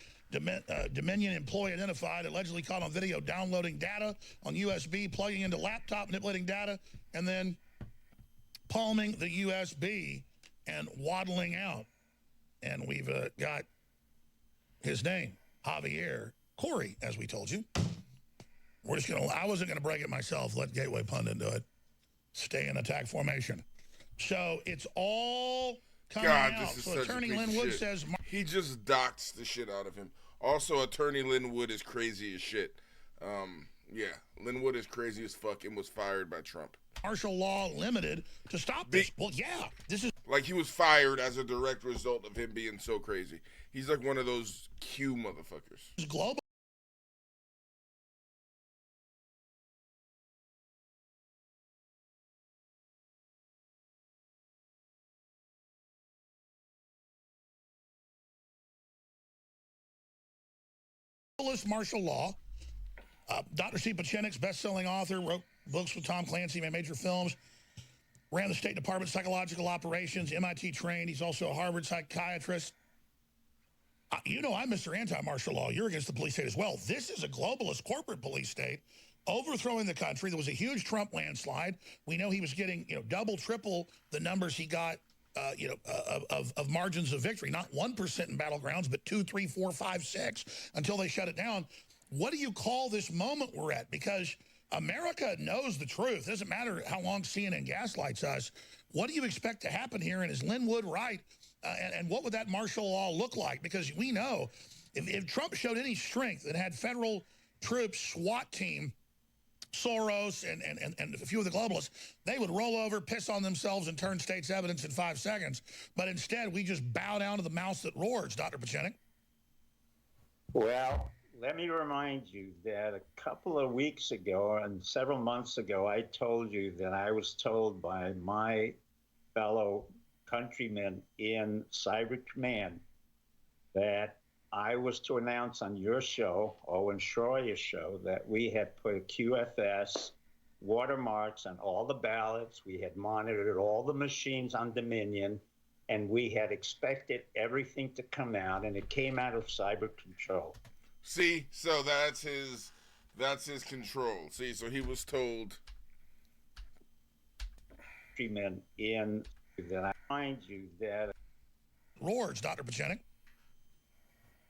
Dominion employee identified, allegedly caught on video downloading data on USB, plugging into laptop, manipulating data, and then palming the USB and waddling out. And we've got his name, Javier Corey, as we told you. We're just going to, I wasn't going to break it myself. Let Gateway Pundit do it. Stay in attack formation. So it's all coming out. This is so such Attorney a piece Lynn of Wood shit. says... He just doxed the shit out of him. Also, Attorney Lynn Wood is crazy as shit. Yeah, Lynn Wood is crazy as fuck and was fired by Trump. Martial law limited to stop this. Well, yeah, this is... Like, he was fired as a direct result of him being so crazy. He's like one of those Q motherfuckers. Global. martial law. Dr. Steve Pieczenik's best-selling author, wrote books with Tom Clancy, made major films, ran the State Department Psychological Operations, MIT trained. He's also a Harvard psychiatrist. You know I'm Mr. Anti-Martial Law. You're against the police state as well. This is a globalist corporate police state overthrowing the country. There was a huge Trump landslide. We know he was getting, double, triple the numbers he got, of margins of victory. Not 1% in battlegrounds, but 2, 3, 4, 5, 6 until they shut it down. What do you call this moment we're at? Because America knows the truth. It doesn't matter how long CNN gaslights us. What do you expect to happen here? And is Lin Wood right? And what would that martial law look like? Because we know if Trump showed any strength and had federal troops, SWAT team, Soros, and a few of the globalists, they would roll over, piss on themselves, and turn state's evidence in 5 seconds. But instead, we just bow down to the mouse that roars, Dr. Pieczenik. Well, let me remind you that a couple of weeks ago and several months ago, I told you that I was told by my fellow countrymen in Cyber Command that I was to announce on your show, Owen Schroyer's show, that we had put QFS watermarks on all the ballots. We had monitored all the machines on Dominion, and we had expected everything to come out, and it came out of cyber control. See, so that's his control. See, so he was told. Countrymen in that I find you that roars, Dr. Pieczenik.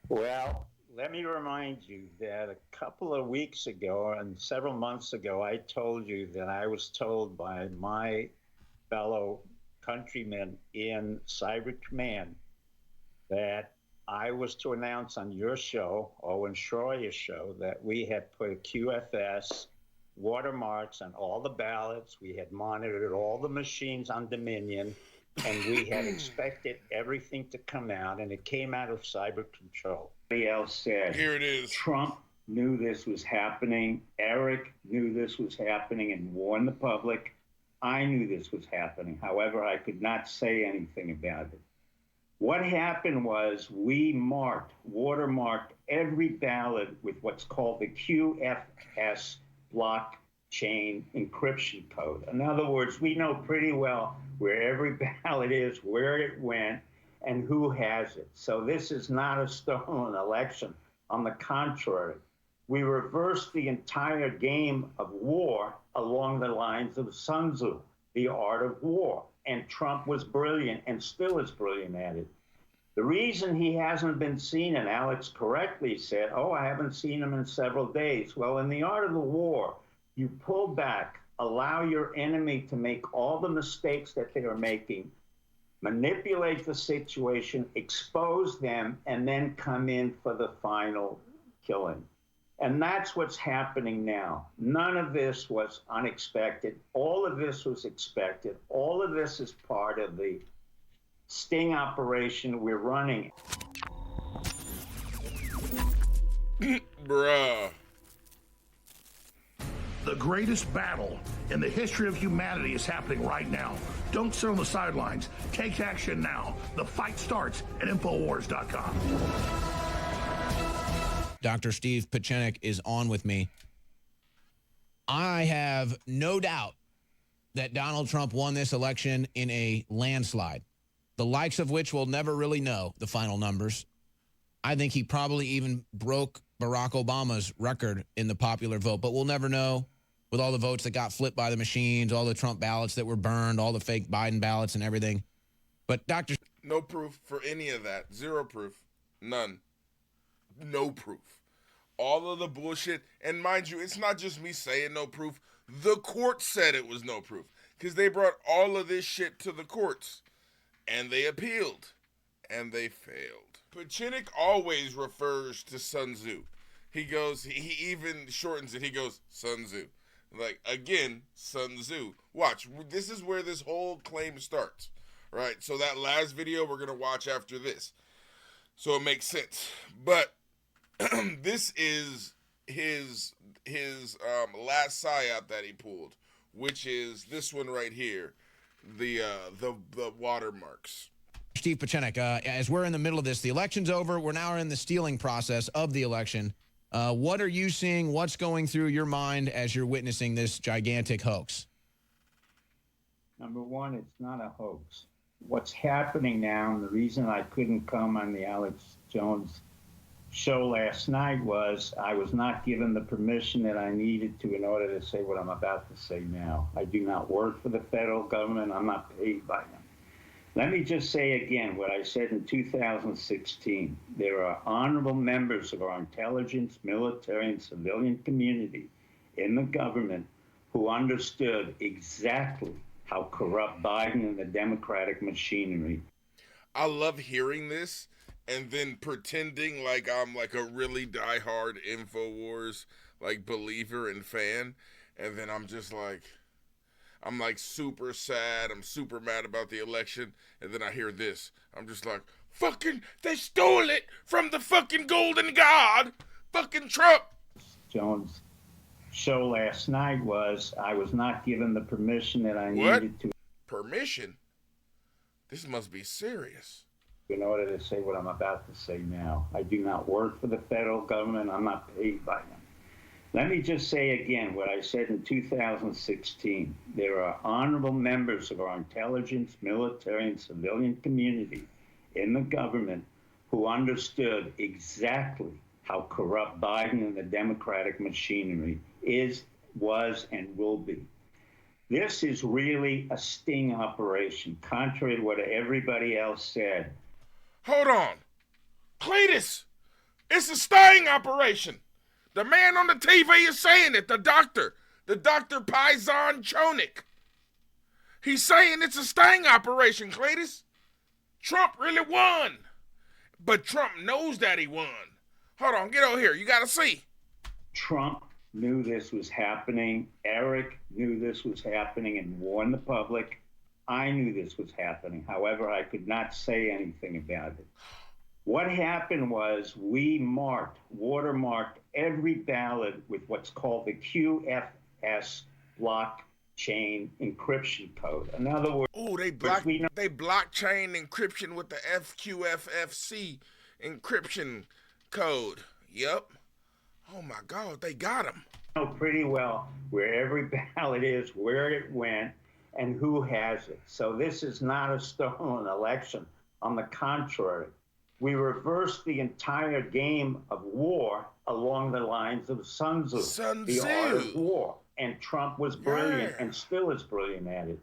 Well, let me remind you that a couple of weeks ago and several months ago, I told you that I was told by my fellow countrymen in Cyber Command that I was to announce on your show, Owen Schroyer's show, that we had put QFS watermarks on all the ballots. We had monitored all the machines on Dominion, and we had expected everything to come out, and it came out of cyber control. Somebody else said, here it is. Trump knew this was happening. Eric knew this was happening and warned the public. I knew this was happening. However, I could not say anything about it. What happened was we watermarked every ballot with what's called the QFS blockchain encryption code. In other words, we know pretty well where every ballot is, where it went, and who has it. So this is not a stolen election. On the contrary, we reversed the entire game of war along the lines of Sun Tzu, the art of war. And Trump was brilliant and still is brilliant at it. The reason he hasn't been seen, and Alex correctly said, oh, I haven't seen him in several days. Well, in the art of the war, you pull back, allow your enemy to make all the mistakes that they are making, manipulate the situation, expose them, and then come in for the final killing. And that's what's happening now. None of this was unexpected. All of this was expected. All of this is part of the sting operation we're running. Bruh. The greatest battle in the history of humanity is happening right now. Don't sit on the sidelines. Take action now. The fight starts at Infowars.com. Dr. Steve Pieczenik is on with me. I have no doubt that Donald Trump won this election in a landslide, the likes of which we'll never really know the final numbers. I think he probably even broke Barack Obama's record in the popular vote, but we'll never know with all the votes that got flipped by the machines, all the Trump ballots that were burned, all the fake Biden ballots and everything. But Dr. No proof for any of that. Zero proof. None. No proof. All of the bullshit. And mind you, it's not just me saying no proof. The court said it was no proof. Because they brought all of this shit to the courts. And they appealed. And they failed. Pieczenik always refers to Sun Tzu. He goes, he even shortens it. He goes, Sun Tzu. Like, again, Sun Tzu. Watch, this is where this whole claim starts. Right? So that last video we're going to watch after this. So it makes sense. But this is his last psyop that he pulled, which is this one right here, the watermarks. Steve Pieczenik, as we're in the middle of this, the election's over. We're now in the stealing process of the election. What are you seeing? What's going through your mind as you're witnessing this gigantic hoax? Number one, it's not a hoax. What's happening now, and the reason I couldn't come on the Alex Jones show last night was I was not given the permission that I needed to in order to say what I'm about to say now. I do not work for the federal government. I'm not paid by them. Let me just say again what I said in 2016. There are honorable members of our intelligence, military, and civilian community in the government who understood exactly how corrupt Biden and the Democratic machinery. I love hearing this and then pretending like I'm like a really diehard Infowars like believer and fan, and then I'm just like, I'm like super sad, I'm super mad about the election, and then I hear this. I'm just like, fucking, they stole it from the fucking golden god, fucking Trump. Jones' show last night was I was not given the permission that I needed to. Permission? This must be serious. In order to say what I'm about to say now. I do not work for the federal government. I'm not paid by them. Let me just say again what I said in 2016. There are honorable members of our intelligence, military, and civilian community in the government who understood exactly how corrupt Biden and the Democratic machinery is, was, and will be. This is really a sting operation, contrary to what everybody else said. Hold on. Cletus, it's a sting operation. The man on the TV is saying it, the doctor Pieczenik. He's saying it's a sting operation, Cletus. Trump really won. But Trump knows that he won. Hold on, get over here. You gotta see. Trump knew this was happening. Eric knew this was happening and warned the public. I knew this was happening. However, I could not say anything about it. What happened was we watermarked every ballot with what's called the QFS blockchain encryption code. In other words, they blockchain encryption with the FQFFC encryption code. Yep. Oh my God, they got him. Know pretty well where every ballot is, where it went, and who has it. So this is not a stolen election. On the contrary, we reversed the entire game of war along the lines of Sun Tzu, the art of war. And Trump was brilliant and still is brilliant at it.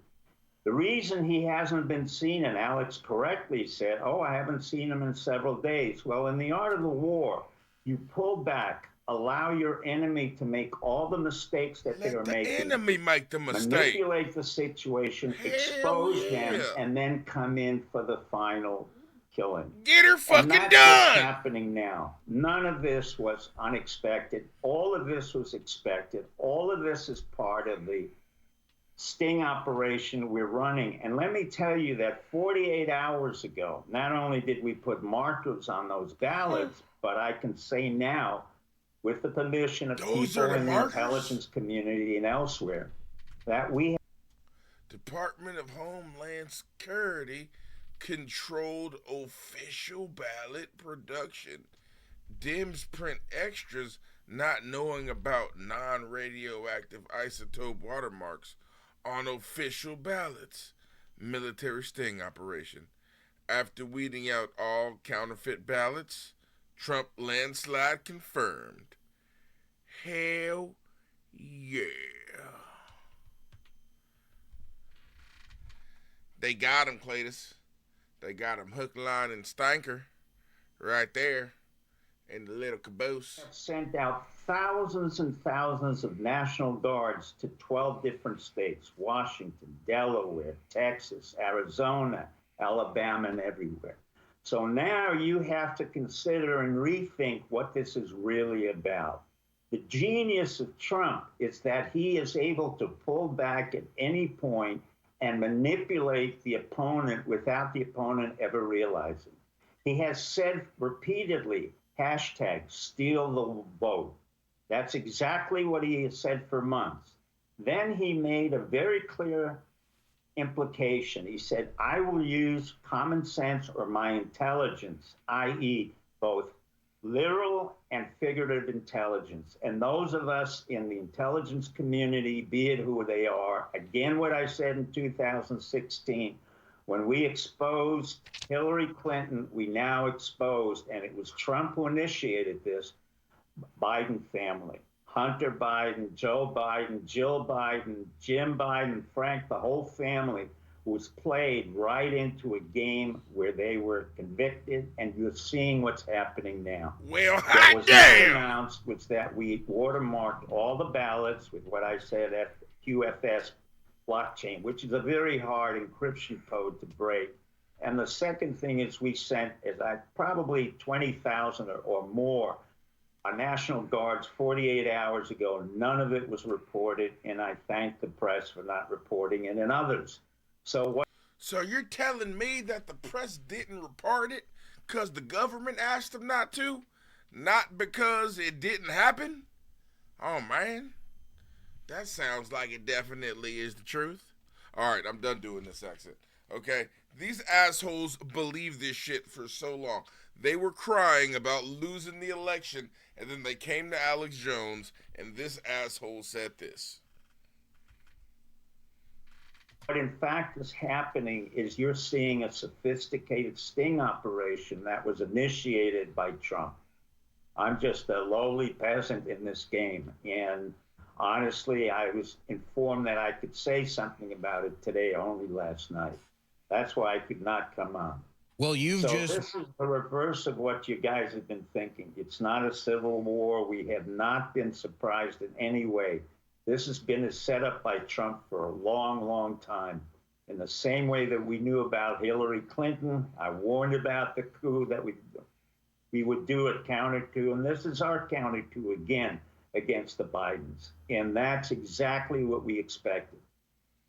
The reason he hasn't been seen, and Alex correctly said, I haven't seen him in several days. Well, in the art of the war, you pull back, allow your enemy to make all the mistakes that they are making. Let the enemy make the mistake. Manipulate the situation, expose them, and then come in for the final killing. Get her fucking and that's done. What's happening now. None of this was unexpected. All of this was expected. All of this is part of the sting operation we're running. And let me tell you that 48 hours ago, not only did we put markers on those ballots, but I can say now, with the permission of people in the intelligence community and elsewhere, that we have Department of Homeland Security controlled official ballot production. Dems print extras not knowing about non-radioactive isotope watermarks on official ballots. Military sting operation. After weeding out all counterfeit ballots, Trump landslide confirmed. Hell yeah. They got him, Cletus. They got him hook, line, and stinker right there in the little caboose. Sent out thousands and thousands of National Guards to 12 different states, Washington, Delaware, Texas, Arizona, Alabama, and everywhere. So now you have to consider and rethink what this is really about. The genius of Trump is that he is able to pull back at any point and manipulate the opponent without the opponent ever realizing. He has said repeatedly, hashtag steal the vote. That's exactly what he has said for months. Then he made a very clear implication. He said, I will use common sense or my intelligence, i.e. both literal and figurative intelligence. And those of us in the intelligence community, be it who they are, again, what I said in 2016, when we exposed Hillary Clinton, we now exposed, and it was Trump who initiated this, Biden family. Hunter Biden, Joe Biden, Jill Biden, Jim Biden, Frank, the whole family was played right into a game where they were convicted, and you're seeing what's happening now. Well, what was damn! not announced was that we watermarked all the ballots with what I said at QFS blockchain, which is a very hard encryption code to break. And the second thing is we sent, probably 20,000 or more our National Guards 48 hours ago. None of it was reported, and I thank the press for not reporting it and others. So you're telling me that the press didn't report it because the government asked them not to? Not because it didn't happen? Oh, man. That sounds like it definitely is the truth. All right, I'm done doing this accent. Okay? These assholes believe this shit for so long. They were crying about losing the election, and then they came to Alex Jones, and this asshole said this. What in fact is happening is you're seeing a sophisticated sting operation that was initiated by Trump. I'm just a lowly peasant in this game. And honestly, I was informed that I could say something about it today, only last night. That's why I could not come on. Well, This is the reverse of what you guys have been thinking. It's not a civil war. We have not been surprised in any way. This has been a setup by Trump for a long, long time. In the same way that we knew about Hillary Clinton, I warned about the coup that we would do a counter coup, and this is our counter coup again against the Bidens. And that's exactly what we expected.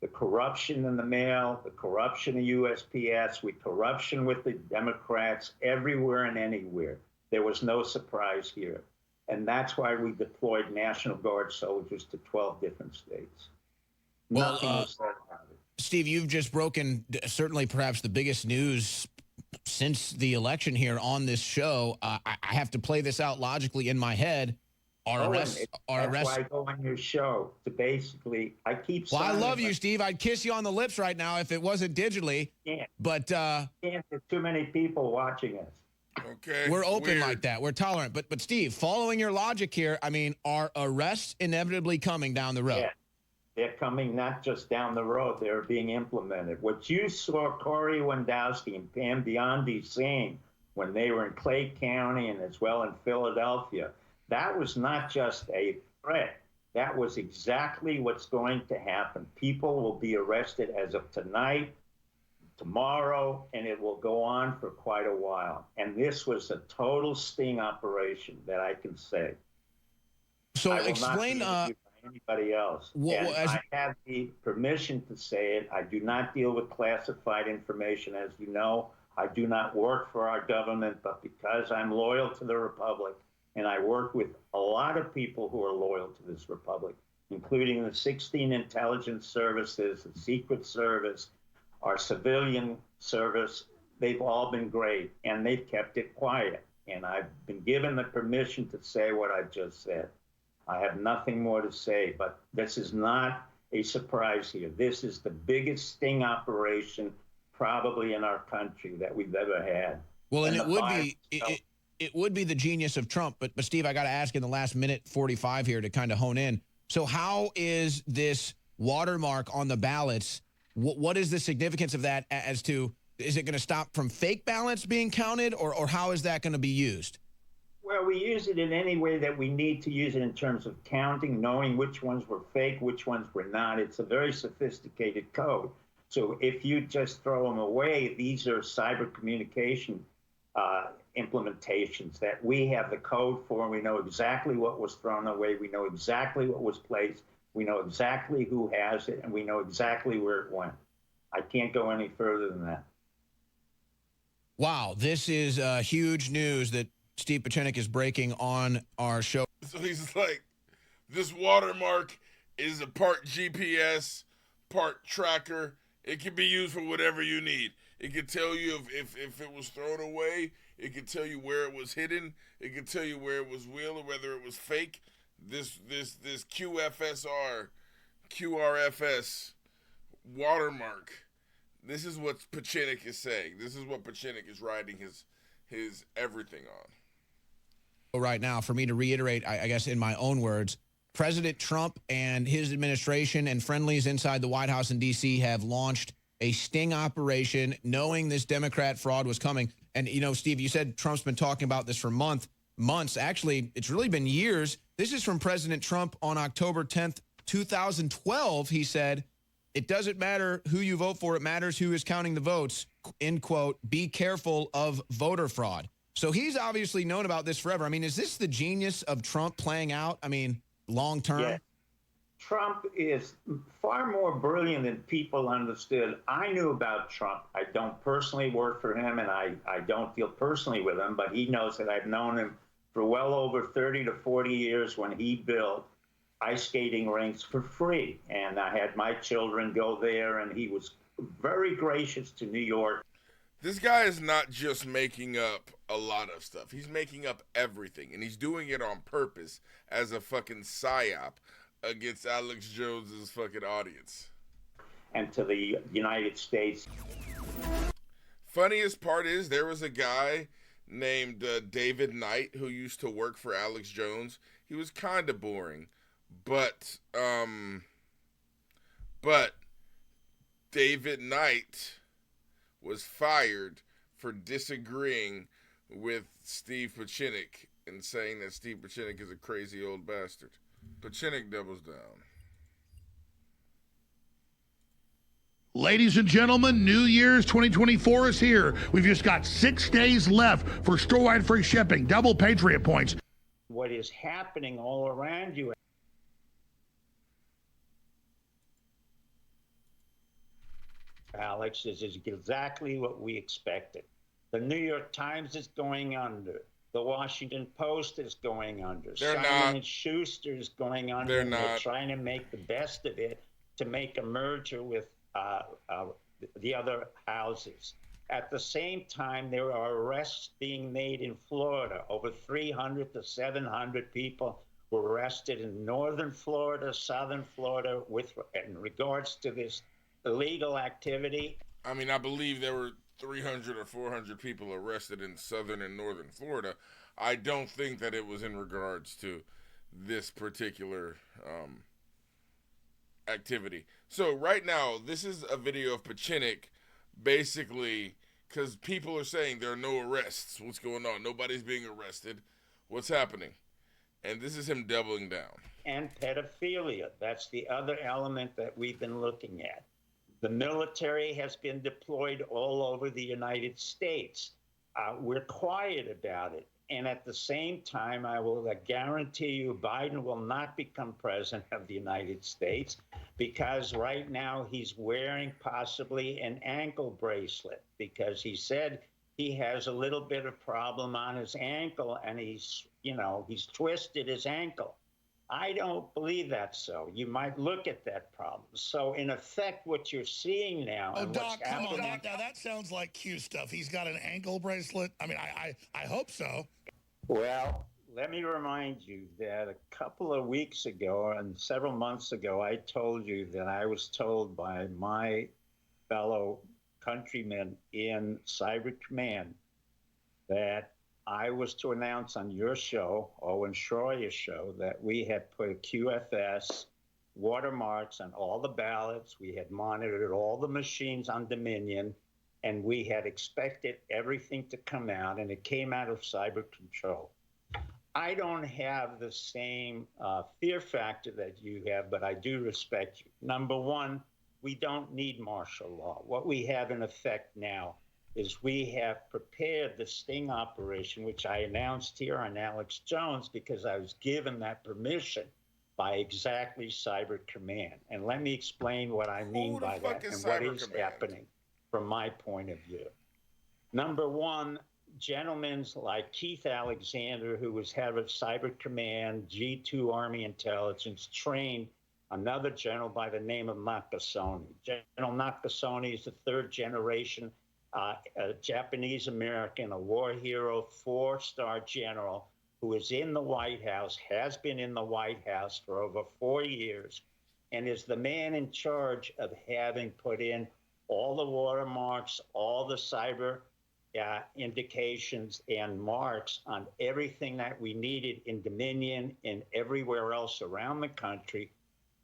The corruption in the mail, the corruption of USPS, corruption with the Democrats, everywhere and anywhere. There was no surprise here. And that's why we deployed National Guard soldiers to 12 different states. Nothing was said about it. Steve, you've just broken certainly perhaps the biggest news since the election here on this show. I have to play this out logically in my head. That's why I go on your show to basically, I keep saying. Well, I love you, Steve. I'd kiss you on the lips right now if it wasn't digitally. Yeah. But there's too many people watching us. Okay. We're open like that. We're tolerant. But Steve, following your logic here, I mean, are arrests inevitably coming down the road? Yeah. They're coming not just down the road, they're being implemented. What you saw Corey Wendowski and Pam Biondi saying when they were in Clay County and as well in Philadelphia, that was not just a threat. That was exactly what's going to happen. People will be arrested as of tonight, tomorrow, and it will go on for quite a while. And this was a total sting operation that I can say. So I will explain not be anybody else. I have the permission to say it. I do not deal with classified information, as you know. I do not work for our government, but because I'm loyal to the Republic, and I work with a lot of people who are loyal to this Republic, including the 16 intelligence services, the Secret Service, our civilian service. They've all been great, and they've kept it quiet. And I've been given the permission to say what I've just said. I have nothing more to say, but this is not a surprise here. This is the biggest sting operation probably in our country that we've ever had. Well, and it would be the genius of Trump. But Steve, I got to ask in the last minute 45 here to kind of hone in. So how is this watermark on the ballots? What is the significance of that as to, is it going to stop from fake ballots being counted, or how is that going to be used? Well, we use it in any way that we need to use it in terms of counting, knowing which ones were fake, which ones were not. It's a very sophisticated code. So if you just throw them away, these are cyber communication implementations that we have the code for, and we know exactly what was thrown away. We know exactly what was placed. We know exactly who has it, and we know exactly where it went. I can't go any further than that. Wow, this is huge news that Steve Pieczenik is breaking on our show. So he's like, this watermark is a part GPS, part tracker. It can be used for whatever you need. It can tell you if it was thrown away. It can tell you where it was hidden. It can tell you where it was real or whether it was fake. This QRFS watermark. This is what Pieczenik is saying. This is what Pieczenik is writing his everything on. Right now, for me to reiterate, I guess in my own words, President Trump and his administration and friendlies inside the White House in D.C. have launched a sting operation knowing this Democrat fraud was coming. And, you know, Steve, you said Trump's been talking about this for months. Actually, it's really been years. This is from President Trump on October 10th, 2012. He said, "It doesn't matter who you vote for. It matters who is counting the votes." End quote. Be careful of voter fraud. So he's obviously known about this forever. I mean, is this the genius of Trump playing out? I mean, long term? Yeah. Trump is far more brilliant than people understood. I knew about Trump. I don't personally work for him, and I don't deal personally with him, but he knows that I've known him for well over 30 to 40 years when he built ice skating rinks for free. And I had my children go there, and he was very gracious to New York. This guy is not just making up a lot of stuff. He's making up everything, and he's doing it on purpose as a fucking psyop against Alex Jones's fucking audience. And to the United States. Funniest part is there was a guy named David Knight who used to work for Alex Jones. He was kind of boring, but David Knight was fired for disagreeing with Steve Pieczenik and saying that Steve Pieczenik is a crazy old bastard. Pieczenik doubles down. Ladies and gentlemen, New Year's 2024 is here. We've just got 6 days left for store-wide free shipping, double Patriot points. What is happening all around you, Alex, is exactly what we expected. The New York Times is going under. The Washington Post is going under. Simon & Schuster is going under. They're not. They're trying to make the best of it to make a merger with the other houses. At the same time, there are arrests being made in Florida. Over 300 to 700 people were arrested in northern Florida, southern Florida, in regards to this illegal activity. I mean, I believe there were 300 or 400 people arrested in southern and northern Florida. I don't think that it was in regards to this particular activity. So right now, this is a video of Pieczenik, basically, because people are saying there are no arrests. What's going on? Nobody's being arrested. What's happening? And this is him doubling down. And pedophilia. That's the other element that we've been looking at. The military has been deployed all over the United States. We're quiet about it. And at the same time, I will guarantee you Biden will not become president of the United States because right now he's wearing possibly an ankle bracelet because he said he has a little bit of problem on his ankle and he's twisted his ankle. I don't believe that's so. You might look at that problem. So in effect, what you're seeing now. Oh, and Doc, what's come on. happening, Now that sounds like Q stuff. He's got an ankle bracelet. I mean, I hope so. Well, let me remind you that a couple of weeks ago and several months ago, I told you that I was told by my fellow countrymen in Cyber Command that I was to announce on your show, Owen Schroyer's show, that we had put QFS watermarks on all the ballots. We had monitored all the machines on Dominion, and we had expected everything to come out, and it came out of cyber control. I don't have the same fear factor that you have, but I do respect you. Number one, we don't need martial law. What we have in effect now is we have prepared the sting operation, which I announced here on Alex Jones because I was given that permission by exactly Cyber Command. And let me explain what I mean by that and what is happening from my point of view. Number one, gentlemen like Keith Alexander, who was head of Cyber Command, G2 Army Intelligence, trained another general by the name of Nakasone. General Nakasone is the third generation a Japanese American, a war hero, 4-star general who is in the White House, has been in the White House for over 4 years, and is the man in charge of having put in all the watermarks, all the cyber indications and marks on everything that we needed in Dominion and everywhere else around the country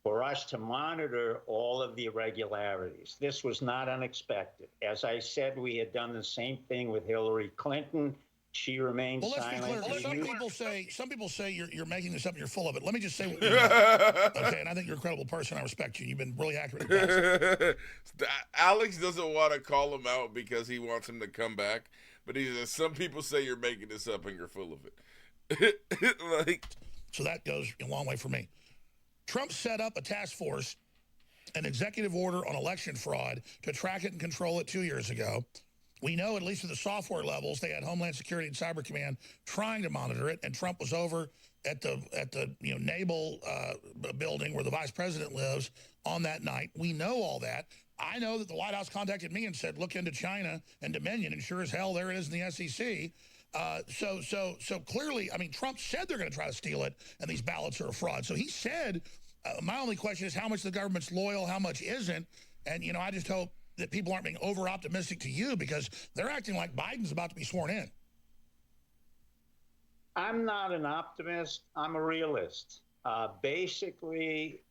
for us to monitor all of the irregularities. This was not unexpected. As I said, we had done the same thing with Hillary Clinton. She remained silent. Well, let's be clear. Some people say you're making this up and you're full of it. Let me just say what you know. Okay, and I think you're a credible person. I respect you. You've been really accurate. Alex doesn't want to call him out because he wants him to come back, but he says some people say you're making this up and you're full of it. So that goes a long way for me. Trump set up a task force, an executive order on election fraud to track it and control it 2 years ago. We know, at least at the software levels, they had Homeland Security and Cyber Command trying to monitor it, and Trump was over at the Naval building where the vice president lives on that night. We know all that. I know that the White House contacted me and said, look into China and Dominion, and sure as hell there it is in the SEC. So clearly, I mean, Trump said they're going to try to steal it, and these ballots are a fraud. So he said, my only question is how much the government's loyal, how much isn't, and, I just hope that people aren't being over-optimistic to you because they're acting like Biden's about to be sworn in. I'm not an optimist. I'm a realist. Basically,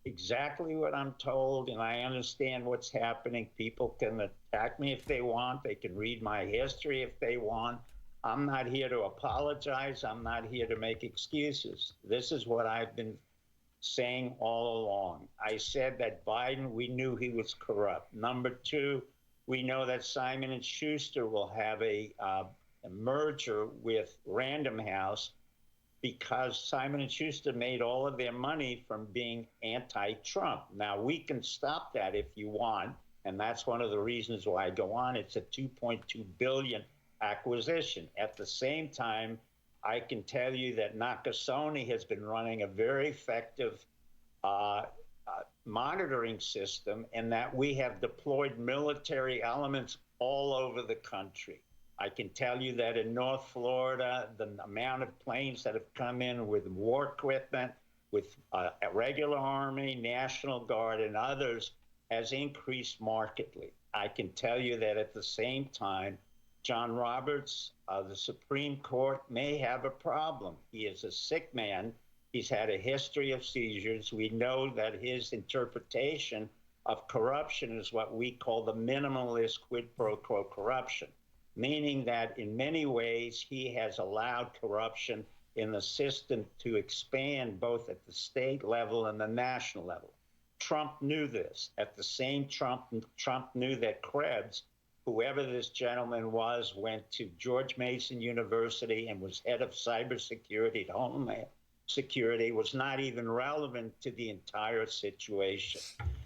exactly what I'm told, and I understand what's happening. People can attack me if they want. They can read my history if they want. I'm not here to apologize. I'm not here to make excuses. This is what I've been saying all along. I said that Biden, we knew he was corrupt. Number two, we know that Simon & Schuster will have a merger with Random House because Simon & Schuster made all of their money from being anti-Trump. Now, we can stop that if you want, and that's one of the reasons why I go on. It's a $2.2 billion acquisition. At the same time, I can tell you that Nakasone has been running a very effective monitoring system, and that we have deployed military elements all over the country. I can tell you that in North Florida, the amount of planes that have come in with war equipment, with a regular Army, National Guard, and others has increased markedly. I can tell you that at the same time, John Roberts, the Supreme Court may have a problem. He is a sick man. He's had a history of seizures. We know that his interpretation of corruption is what we call the minimalist quid pro quo corruption, meaning that in many ways he has allowed corruption in the system to expand both at the state level and the national level. Trump knew this. At the same Trump knew that Krebs, whoever this gentleman was, went to George Mason University and was head of cybersecurity at Homeland Security, was not even relevant to the entire situation.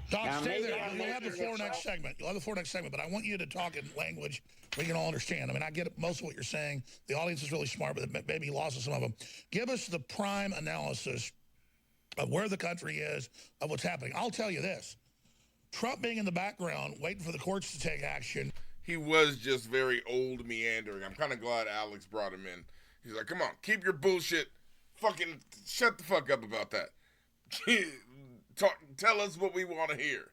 Doc, Now, stay maybe there. I'm You'll have the making floor this next up. segment. You'll have the floor next segment, but I want you to talk in language we can all understand. I mean, I get most of what you're saying. The audience is really smart, but maybe he lost some of them. Give us the prime analysis of where the country is, of what's happening. I'll tell you this. Trump being in the background, waiting for the courts to take action. He was just very old meandering. I'm kind of glad Alex brought him in. He's like, come on, keep your bullshit. Fucking shut the fuck up about that. Tell us what we want to hear.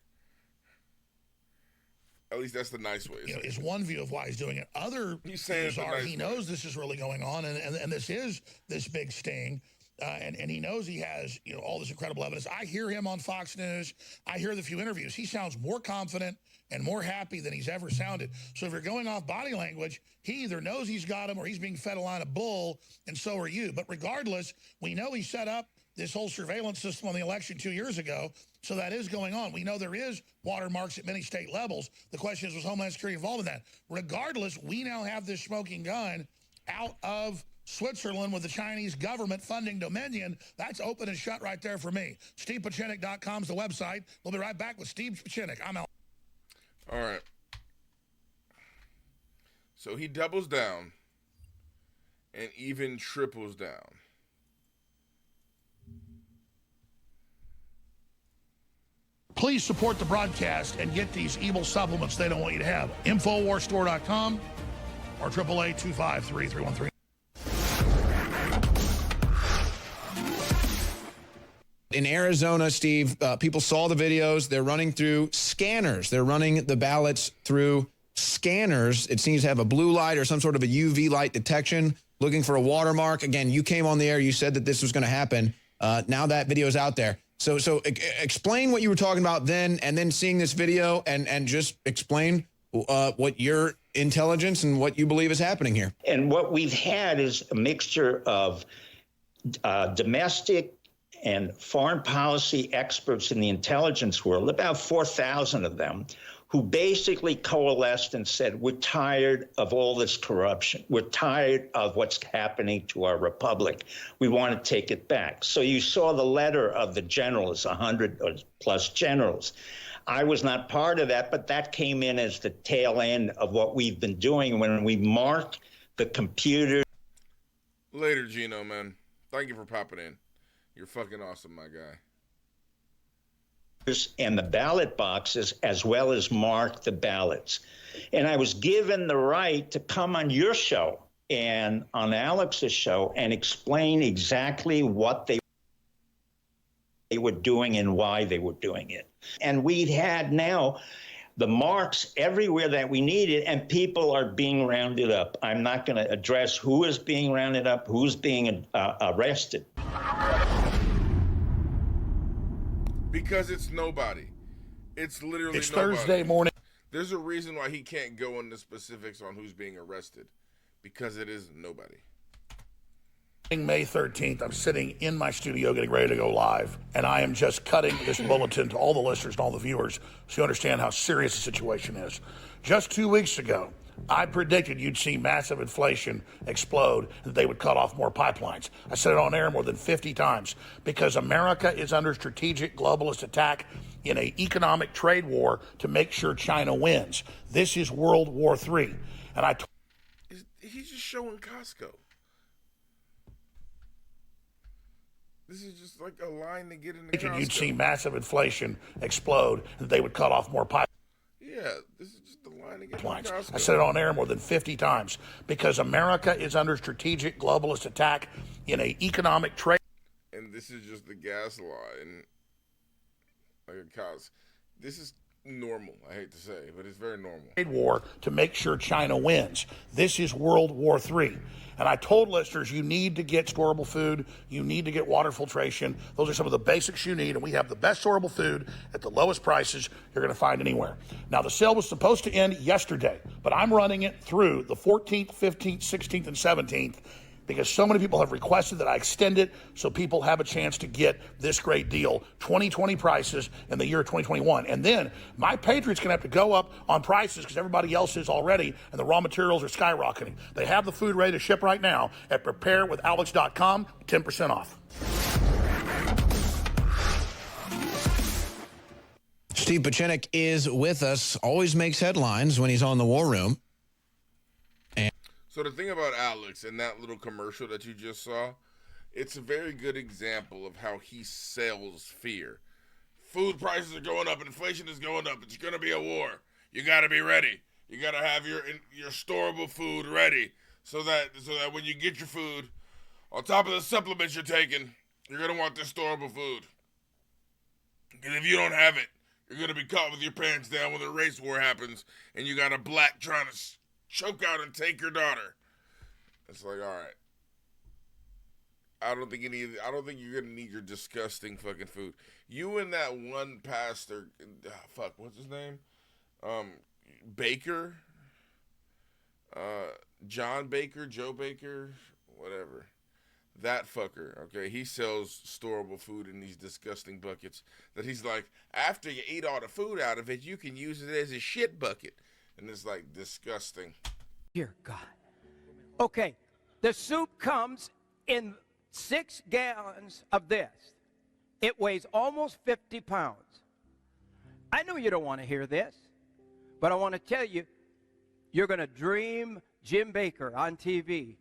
At least that's the nice way. Is one view of why he's doing it. Other views are he knows this is really going on, and this is this big sting. And he knows he has all this incredible evidence. I hear him on Fox News. I hear the few interviews. He sounds more confident and more happy than he's ever sounded. So if you're going off body language, he either knows he's got him or he's being fed a line of bull, and so are you. But regardless, we know he set up this whole surveillance system on the election 2 years ago, so that is going on. We know there is watermarks at many state levels. The question is, was Homeland Security involved in that? Regardless, we now have this smoking gun out of Switzerland with the Chinese government funding Dominion. That's open and shut right there for me. StevePieczenik.com is the website. We'll be right back with Steve Pieczenik. I'm out. All right. So he doubles down and even triples down. Please support the broadcast and get these evil supplements they don't want you to have. Infowarsstore.com or 888-253-313. In Arizona, Steve, people saw the videos. They're running through scanners. They're running the ballots through scanners. It seems to have a blue light or some sort of a UV light detection, looking for a watermark. Again, you came on the air. You said that this was going to happen. Now that video is out there. So explain what you were talking about then, and then seeing this video, and just explain what your intelligence and what you believe is happening here. And what we've had is a mixture of domestic and foreign policy experts in the intelligence world, about 4,000 of them, who basically coalesced and said, we're tired of all this corruption. We're tired of what's happening to our republic. We want to take it back. So you saw the letter of the generals, 100 or plus generals. I was not part of that, but that came in as the tail end of what we've been doing when we mark the computer. Later, Gino, man. Thank you for popping in. You're fucking awesome, my guy. And the ballot boxes, as well as mark the ballots. And I was given the right to come on your show and on Alex's show and explain exactly what they were doing and why they were doing it. And we had now the marks everywhere that we needed, and people are being rounded up. I'm not going to address who is being rounded up, who's being arrested. Because it's nobody. It's literally It's nobody. Thursday morning. There's a reason why he can't go into specifics on who's being arrested. Because it is nobody. May 13th, I'm sitting in my studio getting ready to go live, and I am just cutting this bulletin to all the listeners and all the viewers so you understand how serious the situation is. Just 2 weeks ago, I predicted you'd see massive inflation explode, that they would cut off more pipelines. I said it on air more than 50 times because America is under strategic globalist attack in an economic trade war to make sure China wins. This is World War III. And he's just showing Costco. This is just like a line to get into Costco. You'd see massive inflation explode, that they would cut off more pipelines. Yeah, this is just the line to get into Costco. I said it on air more than 50 times because America is under strategic globalist attack in an economic trade. And this is just the gas line. Like a Costco. This is normal, I hate to say, but it's very normal. Trade war to make sure China wins. This is World War III. And I told listeners, you need to get storable food. You need to get water filtration. Those are some of the basics you need. And we have the best storable food at the lowest prices you're going to find anywhere. Now, the sale was supposed to end yesterday, but I'm running it through the 14th, 15th, 16th, and 17th because so many people have requested that I extend it so people have a chance to get this great deal, 2020 prices in the year 2021. And then my Patriots going to have to go up on prices because everybody else is already, and the raw materials are skyrocketing. They have the food ready to ship right now at preparewithalex.com, 10% off. Steve Pieczenik is with us, always makes headlines when he's on the War Room. So the thing about Alex and that little commercial that you just saw, it's a very good example of how he sells fear. Food prices are going up, inflation is going up, it's going to be a war. You got to be ready. You got to have your storable food ready so that when you get your food, on top of the supplements you're taking, you're going to want this storable food. Because if you don't have it, you're going to be caught with your pants down when the race war happens and you got a black trying to choke out and take your daughter. It's like, all right. I don't think you're gonna need your disgusting fucking food. You and that one pastor, what's his name? Baker, John Baker, Joe Baker, whatever. That fucker, okay, he sells storable food in these disgusting buckets that he's like, after you eat all the food out of it, you can use it as a shit bucket. And it's like disgusting. Dear God. Okay, the soup comes in 6 gallons of this. It weighs almost 50 pounds. I know you don't want to hear this, but I want to tell you, you're going to dream Jim Baker on TV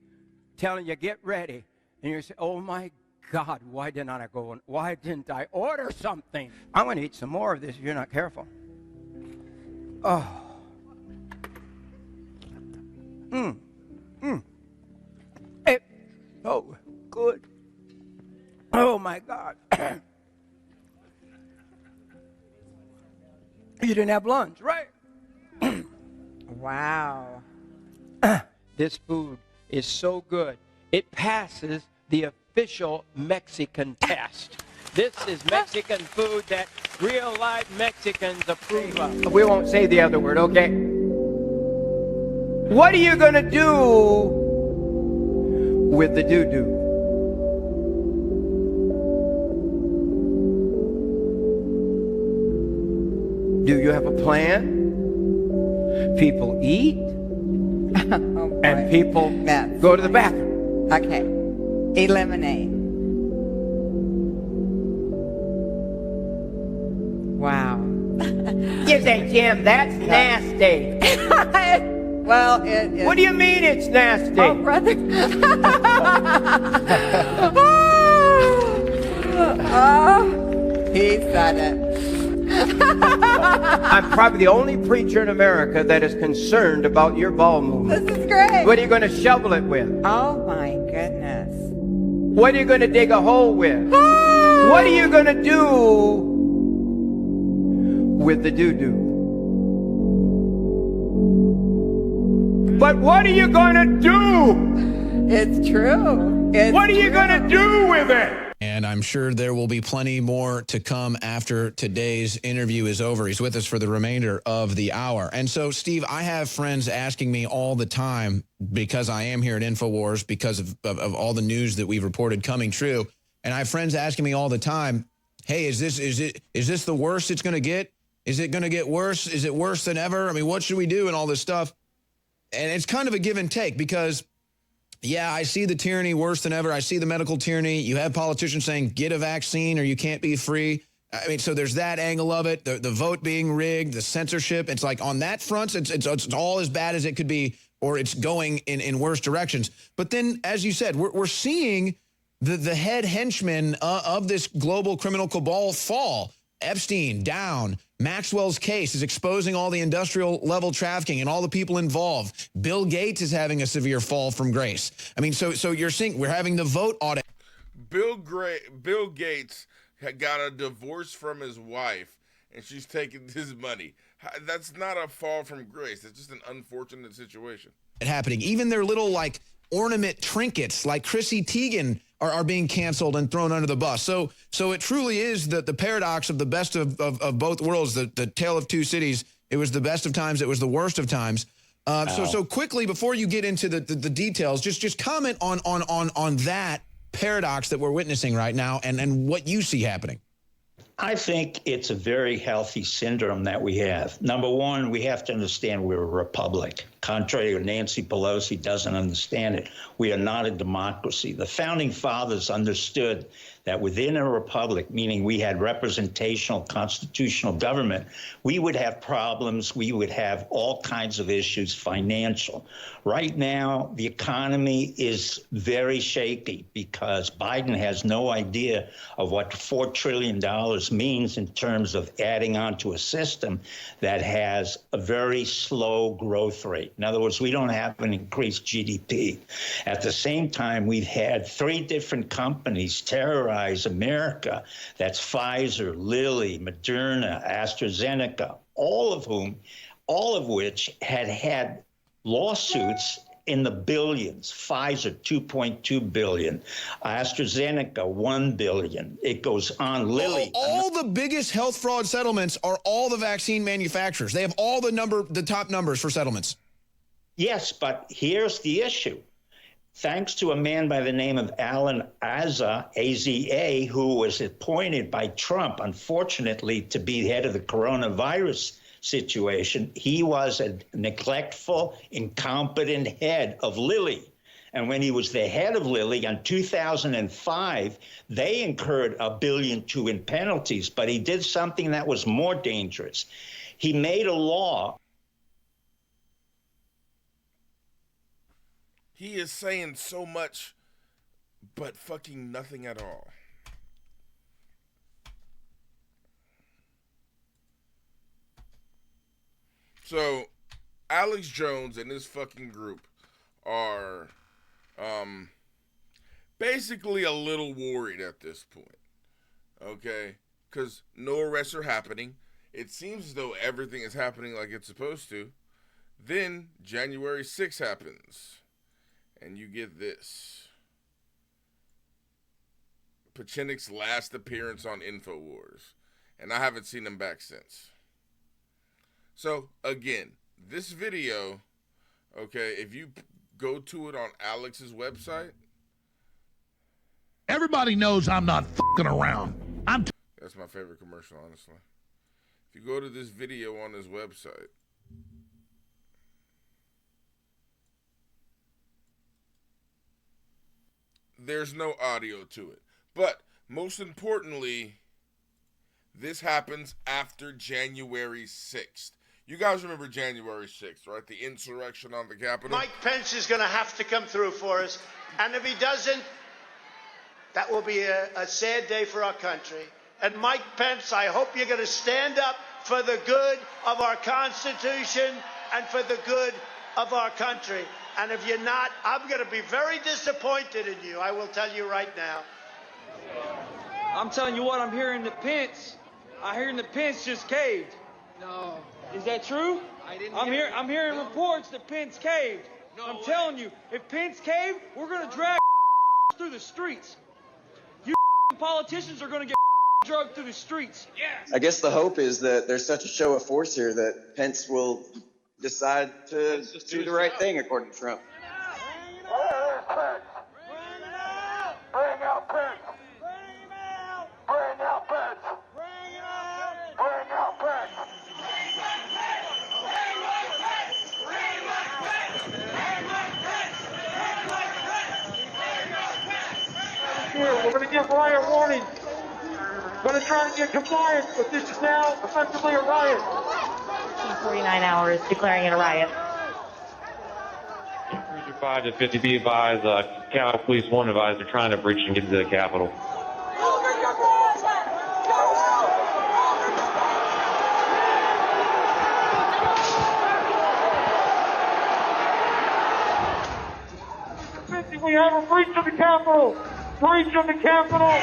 telling you, get ready. And you say, oh my God, why didn't I go? Why didn't I order something? I'm going to eat some more of this if you're not careful. Oh. It, oh, good. Oh, my God. You didn't have lunch, right? Wow. This food is so good. It passes the official Mexican test. This is Mexican food that real life Mexicans approve of. We won't say the other word, okay? What are you going to do with the doo-doo? Do you have a plan? People eat, and people go to the bathroom. Okay. Eliminate. Wow. You say, Jim, that's nasty. Well, it is. What do you mean it's nasty? Oh, brother. Oh, he said it. I'm probably the only preacher in America that is concerned about your bowel movement. This is great. What are you going to shovel it with? Oh, my goodness. What are you going to dig a hole with? What are you going to do with the doo-doo? But what are you going to do? It's true. What are you going to do with it? And I'm sure there will be plenty more to come after today's interview is over. He's with us for the remainder of the hour. And so, Steve, I have friends asking me all the time, because I am here at Infowars, because of all the news that we've reported coming true. And I have friends asking me all the time, hey, is this the worst it's going to get? Is it going to get worse? Is it worse than ever? I mean, what should we do and all this stuff? And it's kind of a give and take, because yeah, I see the tyranny worse than ever. I see the medical tyranny. You have politicians saying, get a vaccine or you can't be free. I mean, so there's that angle of it, the vote being rigged, the censorship. It's like on that front, it's all as bad as it could be, or it's going in worse directions. But then, as you said, we're seeing the head henchmen of this global criminal cabal fall. Epstein down. Maxwell's case is exposing all the industrial level trafficking and all the people involved. Bill Gates is having a severe fall from grace. I mean, so you're seeing we're having the vote audit. Bill Gates had got a divorce from his wife, and she's taking his money. That's not a fall from grace. It's just an unfortunate situation. Happening. Even their little like ornament trinkets like Chrissy Teigen are being canceled and thrown under the bus. So it truly is the paradox of the best of both worlds, the tale of two cities. It was the best of times. It was the worst of times. So quickly, before you get into the details, just comment on that paradox that we're witnessing right now and what you see happening. I think it's a very healthy syndrome that we have. Number one, we have to understand we're a republic. Contrary to Nancy Pelosi doesn't understand it. We are not a democracy. The founding fathers understood that within a republic, meaning we had representational constitutional government, we would have problems. We would have all kinds of issues, financial. Right now, the economy is very shaky because Biden has no idea of what $4 trillion means in terms of adding on to a system that has a very slow growth rate. In other words, we don't have an increased GDP. At the same time, we've had 3 different companies terrorize America. That's Pfizer, Lilly, Moderna, AstraZeneca, all of which had lawsuits in the billions. Pfizer, $2.2 billion. AstraZeneca, $1 billion. It goes on. Lilly. All the biggest health fraud settlements are all the vaccine manufacturers. They have all the top numbers for settlements. Yes, but here's the issue. Thanks to a man by the name of Alan Aza, AZA, who was appointed by Trump, unfortunately, to be head of the coronavirus situation, he was a neglectful, incompetent head of Lilly. And when he was the head of Lilly in 2005, they incurred $1.2 billion in penalties, but he did something that was more dangerous. He made a law. He is saying so much but fucking nothing at all. So, Alex Jones and his fucking group are basically a little worried at this point. Okay? Because no arrests are happening. It seems as though everything is happening like it's supposed to. Then, January 6th happens. And you get this. Pieczenik's last appearance on Infowars. And I haven't seen him back since. So, again, this video, okay, if you go to it on Alex's website. Everybody knows I'm not fucking around. That's my favorite commercial, honestly. If you go to this video on his website. There's no audio to it. But, most importantly, this happens after January 6th. You guys remember January 6th, right? The insurrection on the Capitol? Mike Pence is going to have to come through for us. And if he doesn't, that will be a sad day for our country. And Mike Pence, I hope you're going to stand up for the good of our Constitution and for the good of our country. And if you're not, I'm going to be very disappointed in you. I will tell you right now. I'm telling you what, I'm hearing that Pence just caved. No. Is that true? I'm hearing reports that Pence caved. No I'm way. telling you, if Pence caved, we're going to drag through the streets. You politicians are going to get drugged through the streets. Yes. I guess the hope is that there's such a show of force here that Pence will decide to do the right thing, according to Trump. Bring out Pence. Bring out Pence. Bring out Pence. We're going to give riot warning. We're going to try to get compliance, but this is now effectively a riot. 49 hours declaring it a riot. 5 to 50 be advised, Capitol Police 1 advised they're trying to breach and get into the Capitol. We have a breach of the Capitol. Breach of the Capitol.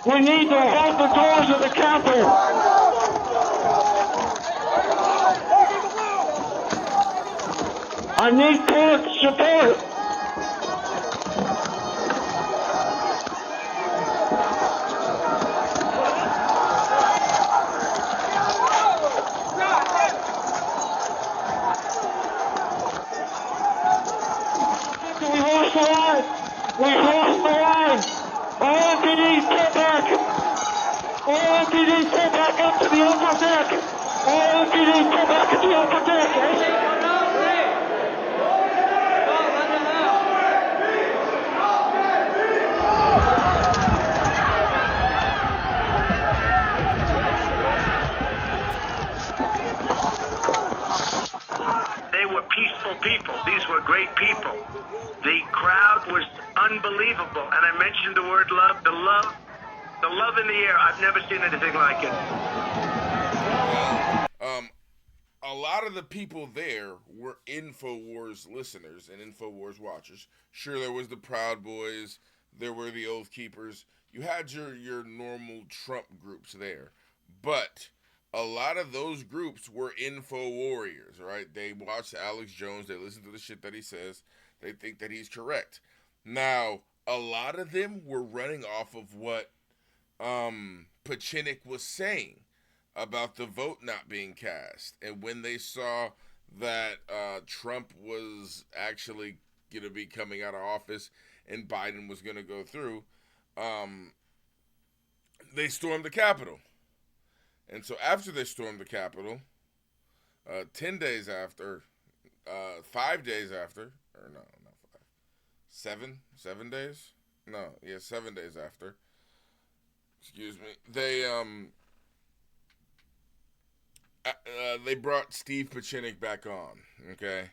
We need to hold the doors of the Capitol. I need court support. We lost the line. We lost the line. All MPDs pull back. All MPDs pull back up to the upper deck. All MPDs pull back to the upper deck. They were peaceful people. These were great people. The crowd was unbelievable. And I mentioned the word love. The love in the air. I've never seen anything like it. A lot of the people there were Infowars listeners and Infowars watchers. Sure, there was the Proud Boys. There were the Oath Keepers. You had your normal Trump groups there. But a lot of those groups were info warriors, right? They watch Alex Jones. They listen to the shit that he says. They think that he's correct. Now, a lot of them were running off of what Pieczenik was saying about the vote not being cast. And when they saw that Trump was actually going to be coming out of office and Biden was going to go through, they stormed the Capitol. And so after they stormed the Capitol, 10 days after, 5 days after, or no, not 5, 7 days? No, yeah, 7 days after, excuse me, they brought Steve Pieczenik back on, okay?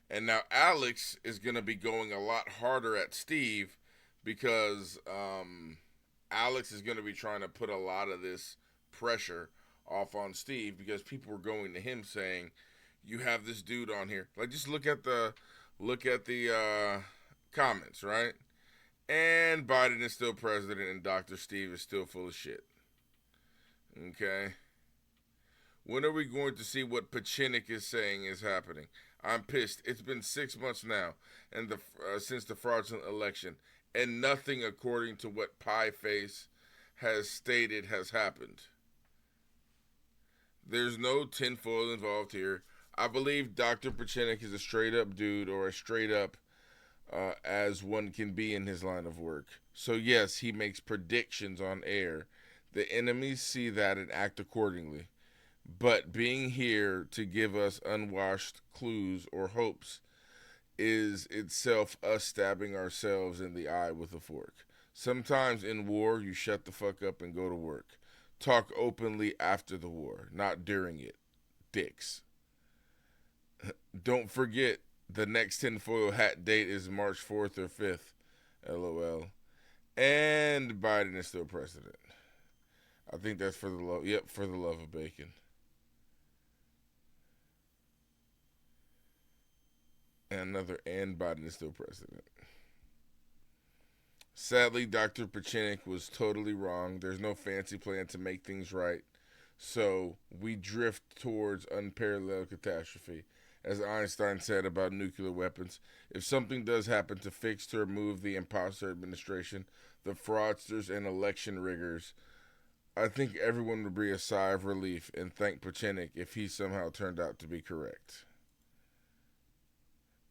And now Alex is going to be going a lot harder at Steve because Alex is going to be trying to put a lot of this pressure off on Steve because people were going to him saying, "You have this dude on here." Like, just look at the comments, right? And Biden is still president, and Dr. Steve is still full of shit. Okay. When are we going to see what Pieczenik is saying is happening? I'm pissed. It's been 6 months now, and since the fraudulent election, and nothing, according to what Pieface has stated, has happened. There's no tinfoil involved here. I believe Dr. Pieczenik is a straight-up dude, or as straight-up as one can be in his line of work. So yes, he makes predictions on air. The enemies see that and act accordingly. But being here to give us unwashed clues or hopes is itself us stabbing ourselves in the eye with a fork. Sometimes in war, you shut the fuck up and go to work. Talk openly after the war, not during it. Dicks. Don't forget, the next tinfoil hat date is March 4th or 5th. LOL. And Biden is still president. I think that's for the love. Yep, for the love of bacon. And Biden is still president. Sadly, Dr. Pieczenik was totally wrong. There's no fancy plan to make things right. So we drift towards unparalleled catastrophe. As Einstein said about nuclear weapons, if something does happen to fix to remove the imposter administration, the fraudsters, and election riggers, I think everyone would breathe a sigh of relief and thank Pieczenik if he somehow turned out to be correct.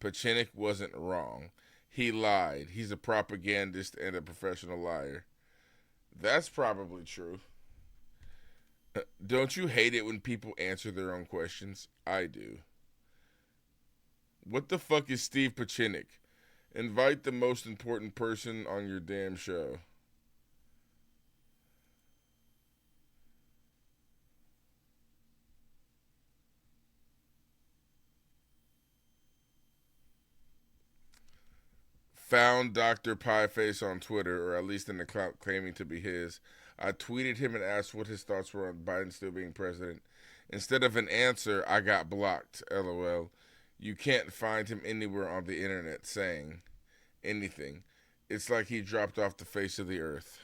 Pieczenik wasn't wrong. He lied. He's a propagandist and a professional liar. That's probably true. Don't you hate it when people answer their own questions? I do. What the fuck is Steve Pieczenik? Invite the most important person on your damn show. Found Dr. Pieface on Twitter, or at least an account claiming to be his. I tweeted him and asked what his thoughts were on Biden still being president. Instead of an answer, I got blocked. LOL. You can't find him anywhere on the internet saying anything. It's like he dropped off the face of the earth.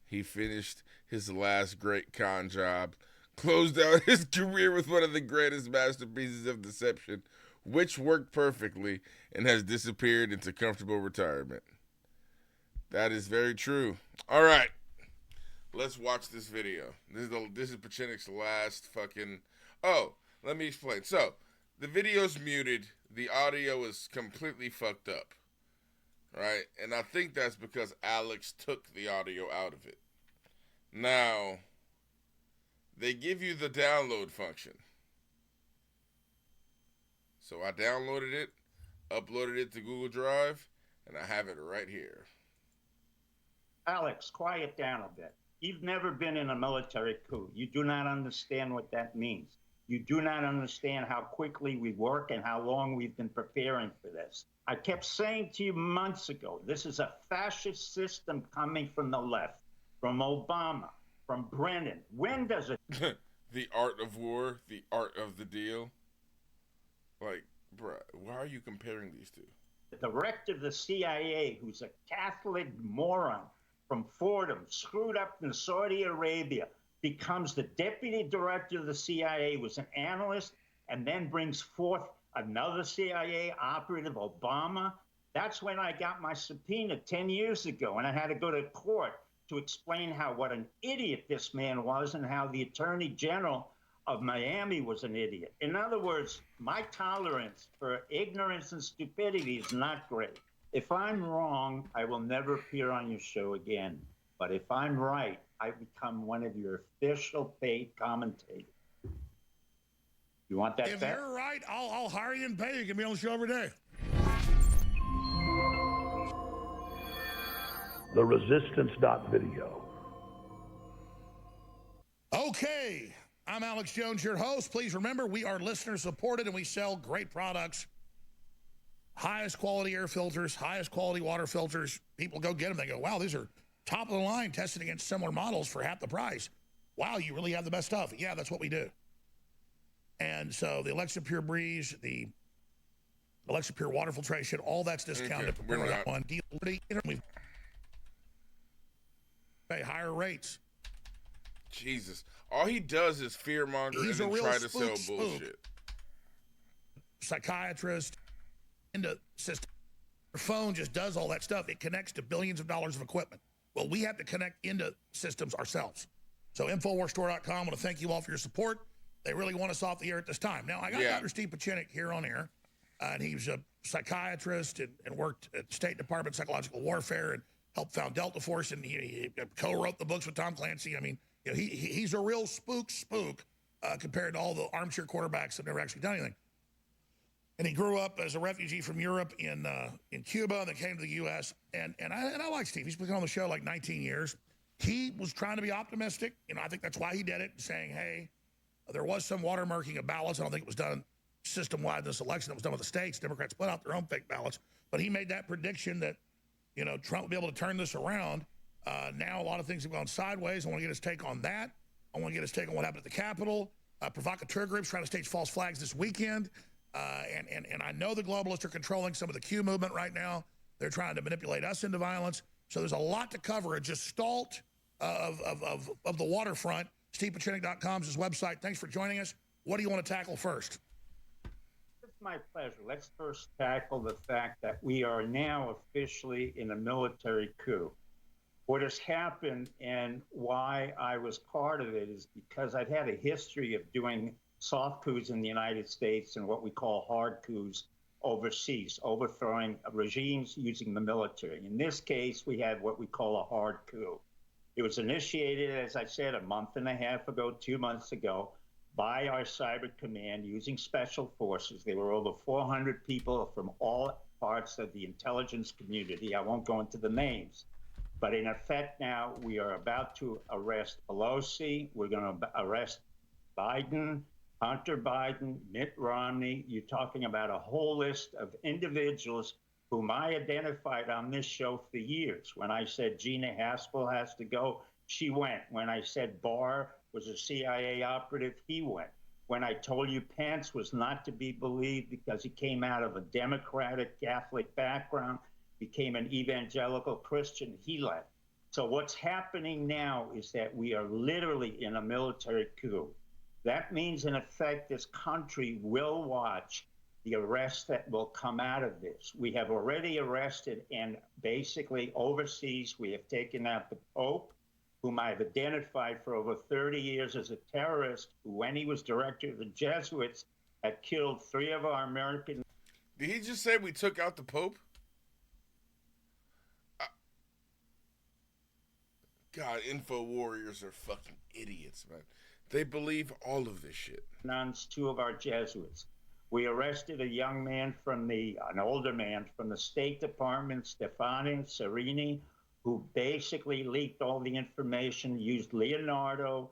He finished his last great con job, closed out his career with one of the greatest masterpieces of deception, which worked perfectly, and has disappeared into comfortable retirement. That is very true. All right, let's watch this video. This is Pieczenik's last fucking... Oh, let me explain. So, the video's muted. The audio is completely fucked up, right? And I think that's because Alex took the audio out of it. Now, they give you the download function. So I downloaded it, uploaded it to Google Drive, and I have it right here. Alex, quiet down a bit. You've never been in a military coup. You do not understand what that means. You do not understand how quickly we work and how long we've been preparing for this. I kept saying to you months ago, this is a fascist system coming from the left, from Obama, from Brennan. When does it... The art of war, the art of the deal. Like, bruh, why are you comparing these two? The director of the CIA, who's a Catholic moron from Fordham, screwed up in Saudi Arabia, becomes the deputy director of the CIA, was an analyst, and then brings forth another CIA operative, Obama. That's when I got my subpoena 10 years ago, and I had to go to court to explain what an idiot this man was and how the attorney general of Miami was an idiot. In other words, my tolerance for ignorance and stupidity is not great. If I'm wrong, I will never appear on your show again. But if I'm right, I become one of your official paid commentators. You want that If bet? you're right, I'll hire you and pay you. You can be on the show every day. The Resistance.video. Okay, I'm Alex Jones, your host. Please remember, we are listener supported and we sell great products. Highest quality air filters, highest quality water filters. People go get them. They go, wow, these are top of the line, tested against similar models for half the price. Wow, you really have the best stuff. Yeah, that's what we do. And so the Alexa Pure Breeze, the Alexa Pure Water Filtration, all that's discounted. Okay, we're not. One deal. We pay higher rates. Jesus. All he does is fearmonger and then try to sell bullshit. Psychiatrist, into system. Your phone just does all that stuff. It connects to billions of dollars of equipment. Well, we have to connect into systems ourselves. So InfoWarsStore.com, I want to thank you all for your support. They really want us off the air at this time. Now, I got Dr. Steve Pieczenik here on air, and he's a psychiatrist and worked at the State Department Psychological Warfare and helped found Delta Force, and he co-wrote the books with Tom Clancy. I mean, you know, he's a real spook compared to all the armchair quarterbacks that never actually done anything. And he grew up as a refugee from Europe in Cuba, and then came to the U.S. And I like Steve. He's been on the show like 19 years. He was trying to be optimistic. You know, I think that's why he did it, saying, hey, there was some watermarking of ballots. I don't think it was done system-wide in this election. It was done with the states. Democrats put out their own fake ballots. But he made that prediction that, you know, Trump would be able to turn this around. Now a lot of things have gone sideways. I want to get his take on that. I want to get his take on what happened at the Capitol. Provocateur groups trying to stage false flags this weekend. And I know the globalists are controlling some of the Q movement right now. They're trying to manipulate us into violence. So there's a lot to cover. A gestalt of the waterfront. StevePieczenik.com is his website. Thanks for joining us. What do you want to tackle first? It's my pleasure. Let's first tackle the fact that we are now officially in a military coup. What has happened and why I was part of it is because I've had a history of doing soft coups in the United States and what we call hard coups overseas, overthrowing regimes using the military. In this case, we had what we call a hard coup. It was initiated, as I said, a month and a half ago, 2 months ago, by our cyber command using special forces. There were over 400 people from all parts of the intelligence community. I won't go into the names. But in effect now, we are about to arrest Pelosi. We're going to arrest Biden, Hunter Biden, Mitt Romney. You're talking about a whole list of individuals whom I identified on this show for years. When I said Gina Haspel has to go, she went. When I said Barr was a CIA operative, he went. When I told you Pence was not to be believed because he came out of a Democratic Catholic background, became an evangelical Christian, he left. So what's happening now is that we are literally in a military coup. That means, in effect, this country will watch the arrests that will come out of this. We have already arrested, and basically overseas, we have taken out the Pope, whom I've identified for over 30 years as a terrorist, who, when he was director of the Jesuits, had killed 3 of our American... Did he just say we took out the Pope? God, info warriors are fucking idiots, man. They believe all of this shit. Nuns, 2 of our Jesuits. We arrested a young man an older man from the State Department, Stefano Serini, who basically leaked all the information, used Leonardo,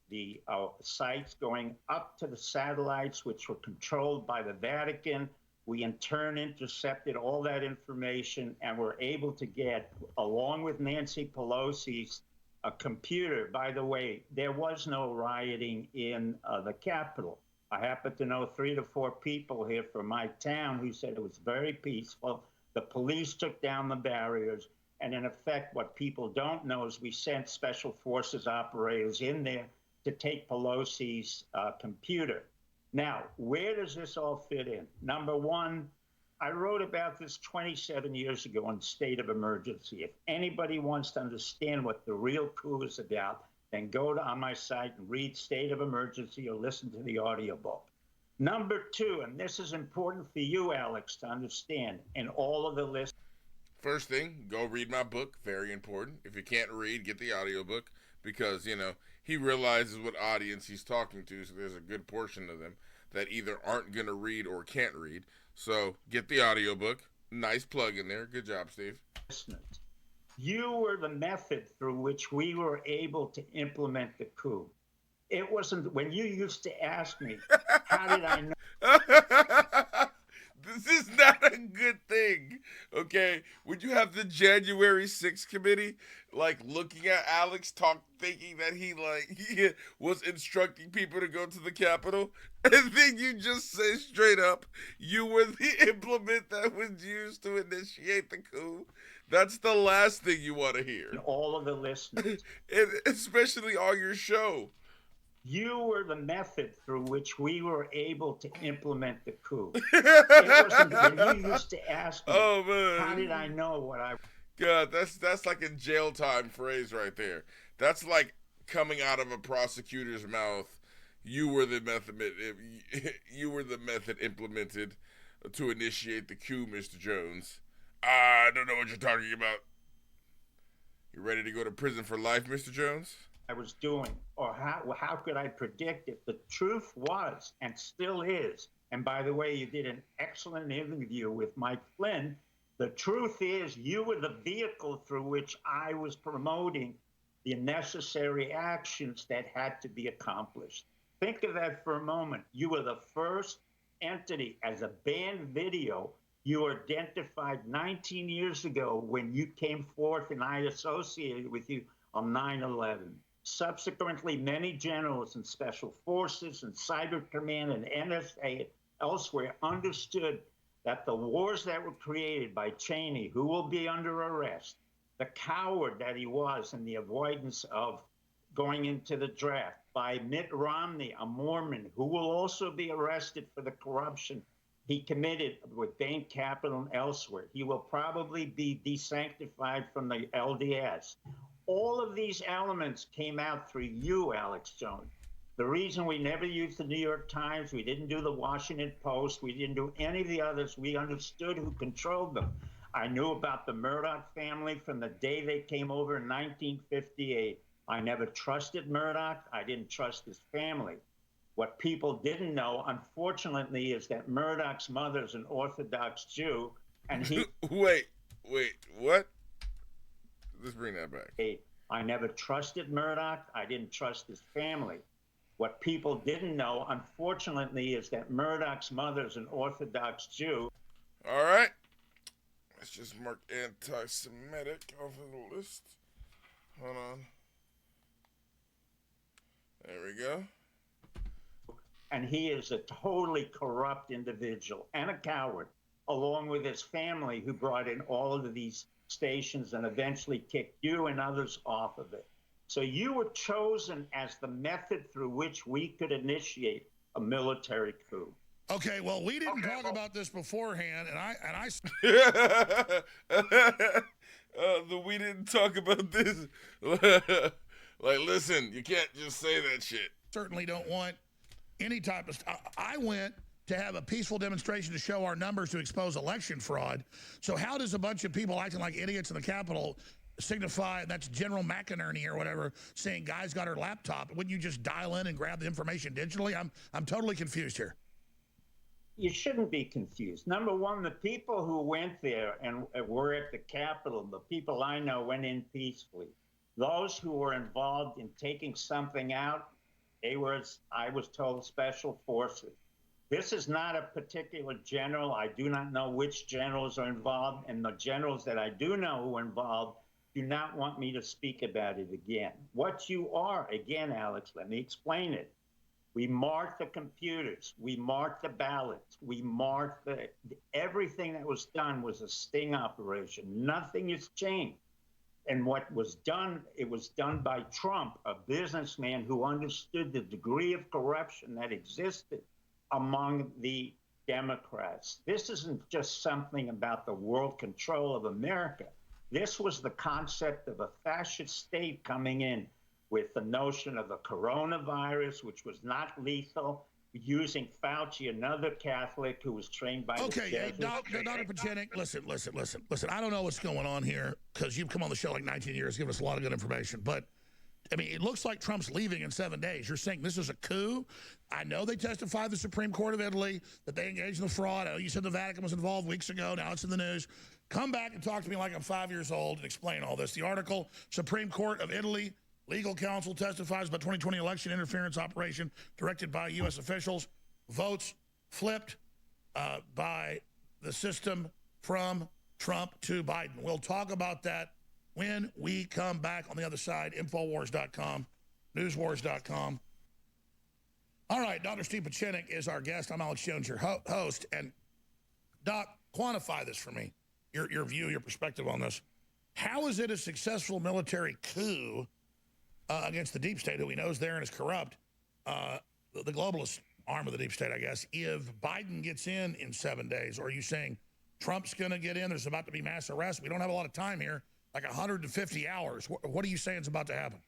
the sites going up to the satellites, which were controlled by the Vatican. We in turn intercepted all that information and were able to get, along with Nancy Pelosi's, a computer. By the way, there was no rioting in the Capitol. I happen to know 3 to 4 people here from my town who said it was very peaceful. The police took down the barriers. And in effect, what people don't know is we sent special forces operators in there to take Pelosi's computer. Now, where does this all fit in? Number one, I wrote about this 27 years ago on State of Emergency. If anybody wants to understand what the real coup is about, then go on my site and read State of Emergency or listen to the audiobook. Number two, and this is important for you, Alex, to understand, in all of the lists. First thing, go read my book. Very important. If you can't read, get the audiobook because, he realizes what audience he's talking to, so there's a good portion of them that either aren't going to read or can't read. So get the audiobook. Nice plug in there. Good job, Steve. You were the method through which we were able to implement the coup. It wasn't when you used to ask me, how did I know? This is not a good thing, okay? When you have the January 6th committee, looking at Alex thinking that he was instructing people to go to the Capitol, and then you just say straight up, you were the implement that was used to initiate the coup. That's the last thing you want to hear. And all of the listeners. And especially on your show. You were the method through which we were able to implement the coup. It wasn't when you used to ask me, how did I know what I... God, that's like a jail time phrase right there. That's like coming out of a prosecutor's mouth. You were the method implemented to initiate the coup, Mr. Jones. I don't know what you're talking about. You ready to go to prison for life, Mr. Jones? I was doing, or how could I predict it? The truth was, and still is, and by the way, you did an excellent interview with Mike Flynn. The truth is, you were the vehicle through which I was promoting the necessary actions that had to be accomplished. Think of that for a moment. You were the first entity as a banned video you identified 19 years ago when you came forth and I associated with you on 9/11. Subsequently, many generals in Special Forces and Cyber Command and NSA elsewhere understood that the wars that were created by Cheney, who will be under arrest, the coward that he was in the avoidance of going into the draft, by Mitt Romney, a Mormon, who will also be arrested for the corruption he committed with Bain Capital and elsewhere. He will probably be desanctified from the LDS. All of these elements came out through you, Alex Jones. The reason we never used the New York Times, we didn't do the Washington Post, we didn't do any of the others, we understood who controlled them. I knew about the Murdoch family from the day they came over in 1958. I never trusted Murdoch. I didn't trust his family. What people didn't know, unfortunately, is that Murdoch's mother's an Orthodox Jew, and he... Wait, what? Let's bring that back. I never trusted Murdoch. I didn't trust his family. What people didn't know, unfortunately, is that Murdoch's mother's an Orthodox Jew. All right. Let's just mark anti-Semitic off of the list. Hold on. There we go. And he is a totally corrupt individual and a coward, along with his family, who brought in all of these stations and eventually kicked you and others off of it. So you were chosen as the method through which we could initiate a military coup. Okay, well, we didn't talk about this beforehand, and I we didn't talk about this. Listen, you can't just say that shit. Certainly don't want any type of... I went to have a peaceful demonstration to show our numbers to expose election fraud. So how does a bunch of people acting like idiots in the Capitol signify, that's General McInerney or whatever, saying guys got her laptop? Wouldn't you just dial in and grab the information digitally? I'm totally confused here. You shouldn't be confused. Number one, the people who went there and were at the Capitol, the people I know went in peacefully. Those who were involved in taking something out, they were, I was told, special forces. This is not a particular general. I do not know which generals are involved, and the generals that I do know who are involved do not want me to speak about it again. What you are, again, Alex, let me explain it. We marked the computers. We marked the ballots. We marked everything that was done was a sting operation. Nothing has changed. And what was done, it was done by Trump, a businessman who understood the degree of corruption that existed among the Democrats. This isn't just something about the world control of America. This was the concept of a fascist state coming in with the notion of the coronavirus, which was not lethal, using Fauci, another Catholic who was trained by the Jesuits. Dr. Pieczenik, listen. I don't know what's going on here because you've come on the show like 19 years, given us a lot of good information. But, I mean, it looks like Trump's leaving in 7 days. You're saying this is a coup? I know they testified to the Supreme Court of Italy that they engaged in the fraud. I know you said the Vatican was involved weeks ago. Now it's in the news. Come back and talk to me like I'm 5 years old and explain all this. The article, Supreme Court of Italy, legal counsel testifies about 2020 election interference operation directed by U.S. officials. Votes flipped by the system from Trump to Biden. We'll talk about that when we come back on the other side. Infowars.com, newswars.com. All right, Dr. Steve Pieczenik is our guest. I'm Alex Jones, your host. And, Doc, quantify this for me, your view, your perspective on this. How is it a successful military coup against the deep state, who he knows there and is corrupt, the globalist arm of the deep state, I guess, if Biden gets in 7 days? Or are you saying Trump's going to get in? There's about to be mass arrests. We don't have a lot of time here, like 150 hours. What are you saying is about to happen?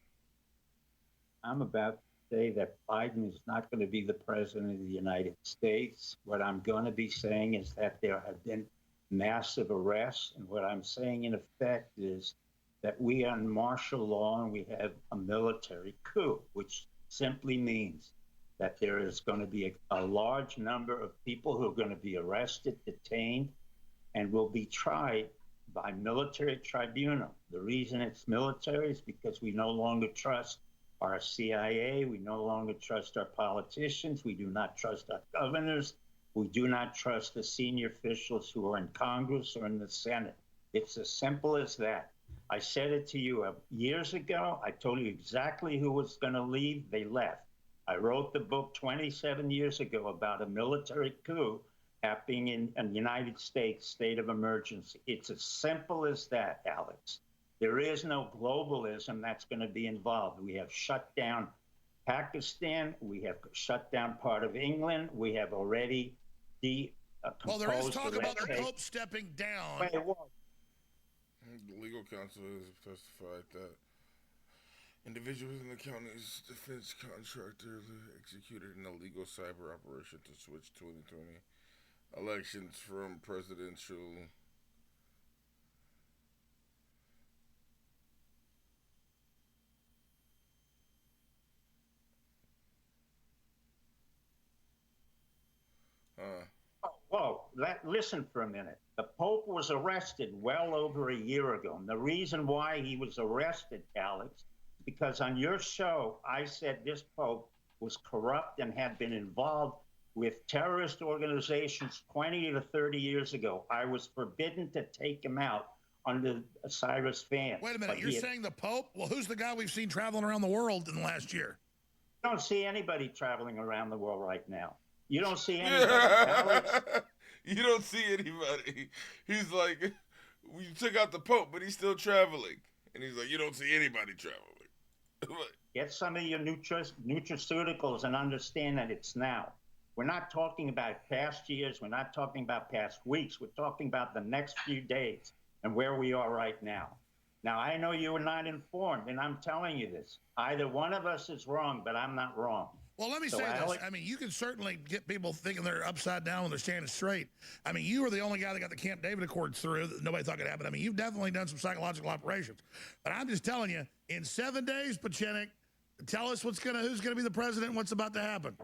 I'm about to say that Biden is not going to be the president of the United States. What I'm going to be saying is that there have been massive arrests. And what I'm saying, in effect, is that we are in martial law and we have a military coup, which simply means that there is going to be a large number of people who are going to be arrested, detained, and will be tried by military tribunal. The reason it's military is because we no longer trust our CIA, we no longer trust our politicians, we do not trust our governors, we do not trust the senior officials who are in Congress or in the Senate. It's as simple as that. I said it to you years ago. I told you exactly who was going to leave. They left. I wrote the book 27 years ago about a military coup happening in the United States, state of emergency. It's as simple as that, Alex. There is no globalism that's going to be involved. We have shut down Pakistan. We have shut down part of England. We have already well, there is talk about the Pope stepping down. Wait, the legal counsel has testified that individuals in the county's defense contractor executed an illegal cyber operation to switch 2020 elections from presidential listen for a minute. The Pope was arrested well over a year ago. And the reason why he was arrested, Alex, because on your show, I said this Pope was corrupt and had been involved with terrorist organizations 20 to 30 years ago. I was forbidden to take him out under Cyrus Vance. Wait a minute, you're saying the Pope? Well, who's the guy we've seen traveling around the world in the last year? You don't see anybody traveling around the world right now. You don't see anybody, Alex. You don't see anybody. He's like, we took out the Pope, but he's still traveling. And he's like, you don't see anybody traveling. Get some of your nutraceuticals and understand that it's now. We're not talking about past years. We're not talking about past weeks. We're talking about the next few days and where we are right now. Now, I know you are not informed, and I'm telling you this. Either one of us is wrong, but I'm not wrong. Well, let me say this. I mean, you can certainly get people thinking they're upside down when they're standing straight. I mean, you were the only guy that got the Camp David Accords through that nobody thought could happen. I mean, you've definitely done some psychological operations. But I'm just telling you, in 7 days, Pieczenik, tell us who's going to be the president and what's about to happen.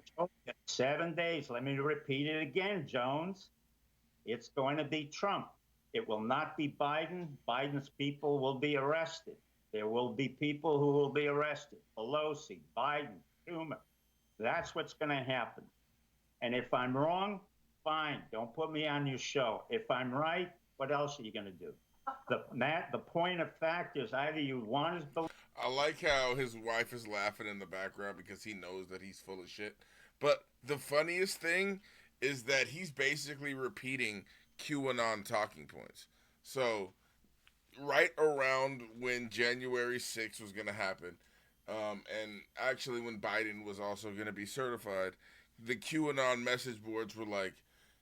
7 days. Let me repeat it again, Jones. It's going to be Trump. It will not be Biden. Biden's people will be arrested. There will be people who will be arrested. Pelosi, Biden, Schumer. That's what's going to happen. And if I'm wrong, fine. Don't put me on your show. If I'm right, what else are you going to do? The point of fact is either you want to believe. I like how his wife is laughing in the background because he knows that he's full of shit. But the funniest thing is that he's basically repeating QAnon talking points. So right around when January 6th was going to happen, and actually when Biden was also going to be certified, the QAnon message boards were like,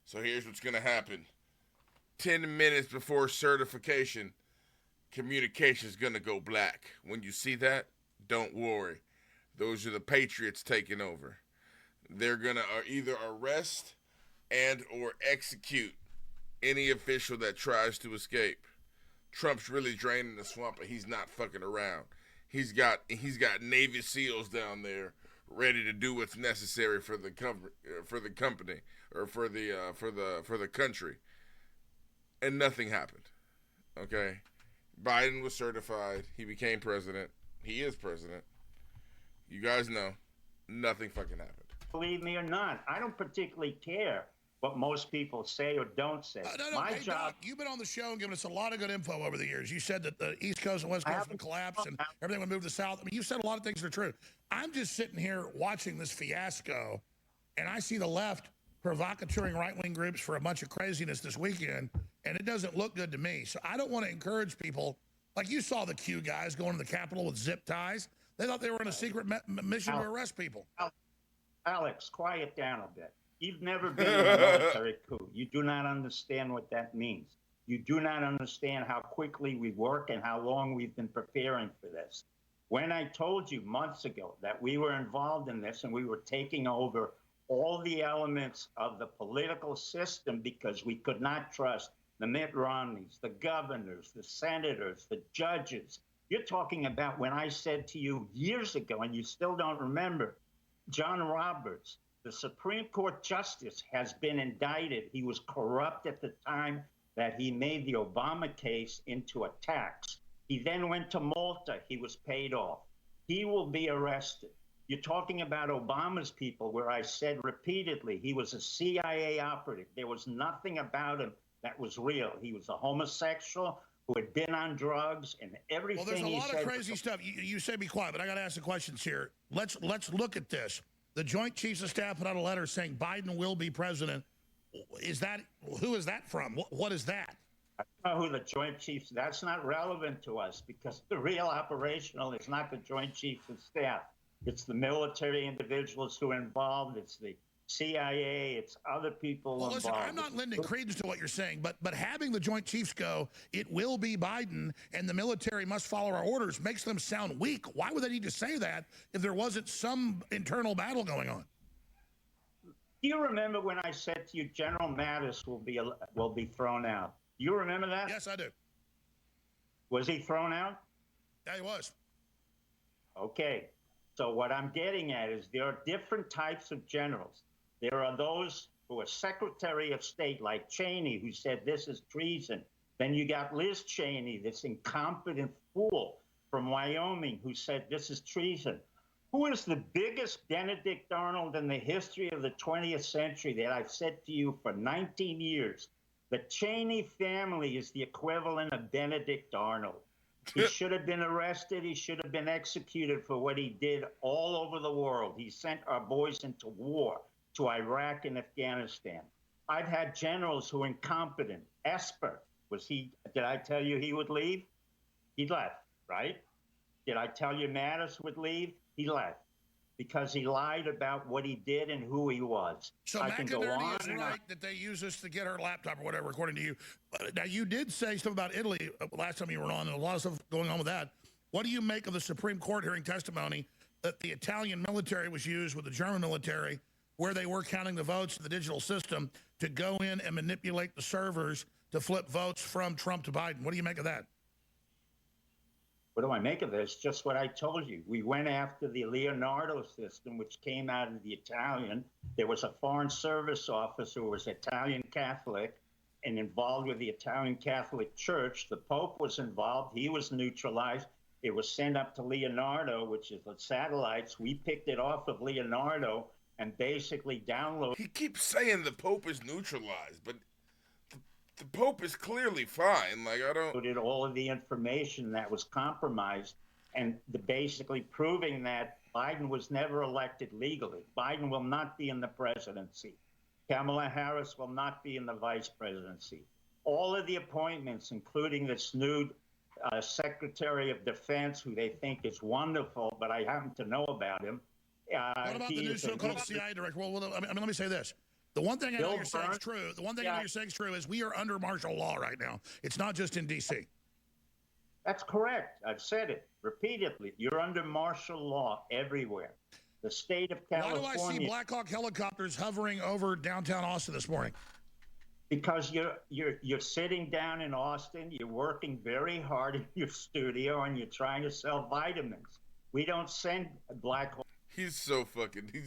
so here's what's going to happen. 10 minutes before certification, communication's going to go black. When you see that, don't worry. Those are the Patriots taking over. they're going to either arrest and or execute any official that tries to escape. Trump's really draining the swamp, but he's not fucking around. He's got Navy SEALs down there ready to do what's necessary for the company or for the country, and nothing happened. Okay, Biden was certified. He became president. He is president. You guys know, nothing fucking happened. Believe me or not, I don't particularly care what most people say or don't say. My Hey, job. Doc, you've been on the show and given us a lot of good info over the years. You said that the East Coast and West Coast would collapse and everything would move to the South. I mean, you've said a lot of things that are true. I'm just sitting here watching this fiasco, and I see the left provocateuring right-wing groups for a bunch of craziness this weekend, and it doesn't look good to me. So I don't want to encourage people. Like you saw the Q guys going to the Capitol with zip ties. They thought they were on a secret mission to arrest people. Alex, quiet down a bit. You've never been in a military coup. You do not understand what that means. You do not understand how quickly we work and how long we've been preparing for this. When I told you months ago that we were involved in this and we were taking over all the elements of the political system because we could not trust the Mitt Romneys, the governors, the senators, the judges. You're talking about when I said to you years ago, and you still don't remember, John Roberts, the Supreme Court justice, has been indicted. He was corrupt at the time that he made the Obama case into a tax. He then went to Malta. He was paid off. He will be arrested. You're talking about Obama's people, where I said repeatedly he was a CIA operative. There was nothing about him that was real. He was a homosexual who had been on drugs and everything. Well, there's a lot of crazy stuff. You say be quiet, but I got to ask the questions here. Let's look at this. The Joint Chiefs of Staff put out a letter saying Biden will be president. Who is that from? What is that? I don't know who the Joint Chiefs. That's not relevant to us because the real operational is not the Joint Chiefs of Staff. It's the military individuals who are involved. It's the CIA, it's other people involved. Listen, I'm not lending credence to what you're saying, but having the Joint Chiefs go, it will be Biden, and the military must follow our orders, makes them sound weak. Why would they need to say that if there wasn't some internal battle going on? Do you remember when I said to you, General Mattis will be thrown out? Do you remember that? Yes, I do. Was he thrown out? Yeah, he was. Okay. So what I'm getting at is there are different types of generals. There are those who are Secretary of State, like Cheney, who said this is treason. Then you got Liz Cheney, this incompetent fool from Wyoming, who said this is treason. Who is the biggest Benedict Arnold in the history of the 20th century that I've said to you for 19 years? The Cheney family is the equivalent of Benedict Arnold. He should have been arrested. He should have been executed for what he did all over the world. He sent our boys into war to Iraq and Afghanistan. I've had generals who are incompetent. Esper, did I tell you he would leave? He left, right? Did I tell you Mattis would leave? He left because he lied about what he did and who he was. So McInerney is right that they use this to get her laptop or whatever, according to you. Now, you did say stuff about Italy last time you were on, and a lot of stuff going on with that. What do you make of the Supreme Court hearing testimony that the Italian military was used with the German military, where they were counting the votes in the digital system, to go in and manipulate the servers to flip votes from Trump to Biden? What do you make of that? What do I make of this? Just what I told you. We went after the Leonardo system, which came out of the Italian. There was a Foreign Service officer who was Italian Catholic and involved with the Italian Catholic Church. The Pope was involved. He was neutralized. It was sent up to Leonardo, which is the satellites. We picked it off of Leonardo and basically downloaded. He keeps saying the Pope is neutralized, but the Pope is clearly fine. Like, I don't. Did all of the information that was compromised, and basically proving that Biden was never elected legally. Biden will not be in the presidency. Kamala Harris will not be in the vice presidency. All of the appointments, including this new Secretary of Defense, who they think is wonderful, but I happen to know about him. What about the new so-called CIA director? Well, I mean, let me say this. The one thing I know you're saying is true. The one thing I know you're saying is true is we are under martial law right now. It's not just in D.C. That's correct. I've said it repeatedly. You're under martial law everywhere. The state of Why California. do I see Black Hawk helicopters hovering over downtown Austin this morning? Because you're sitting down in Austin, you're working very hard in your studio, and you're trying to sell vitamins. We don't send Black Hawk. He's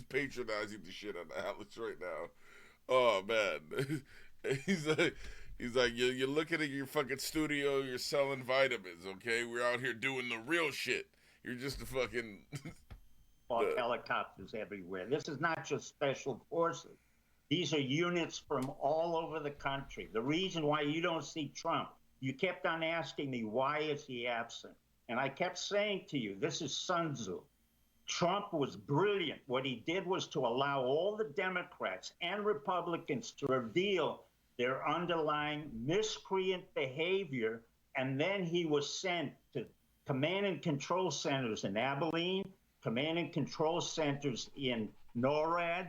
patronizing the shit out of Alex right now. Oh man, he's like you're looking at your fucking studio, you're selling vitamins. Okay, we're out here doing the real shit. You're just a fucking helicopters everywhere. This is not just special forces. These are units from all over the country. The reason why you don't see Trump, you kept on asking me, why is he absent? And I kept saying to you, this is Sun Tzu. Trump was brilliant. What he did was to allow all the Democrats and Republicans to reveal their underlying miscreant behavior, and then he was sent to command and control centers in Abilene, command and control centers in NORAD.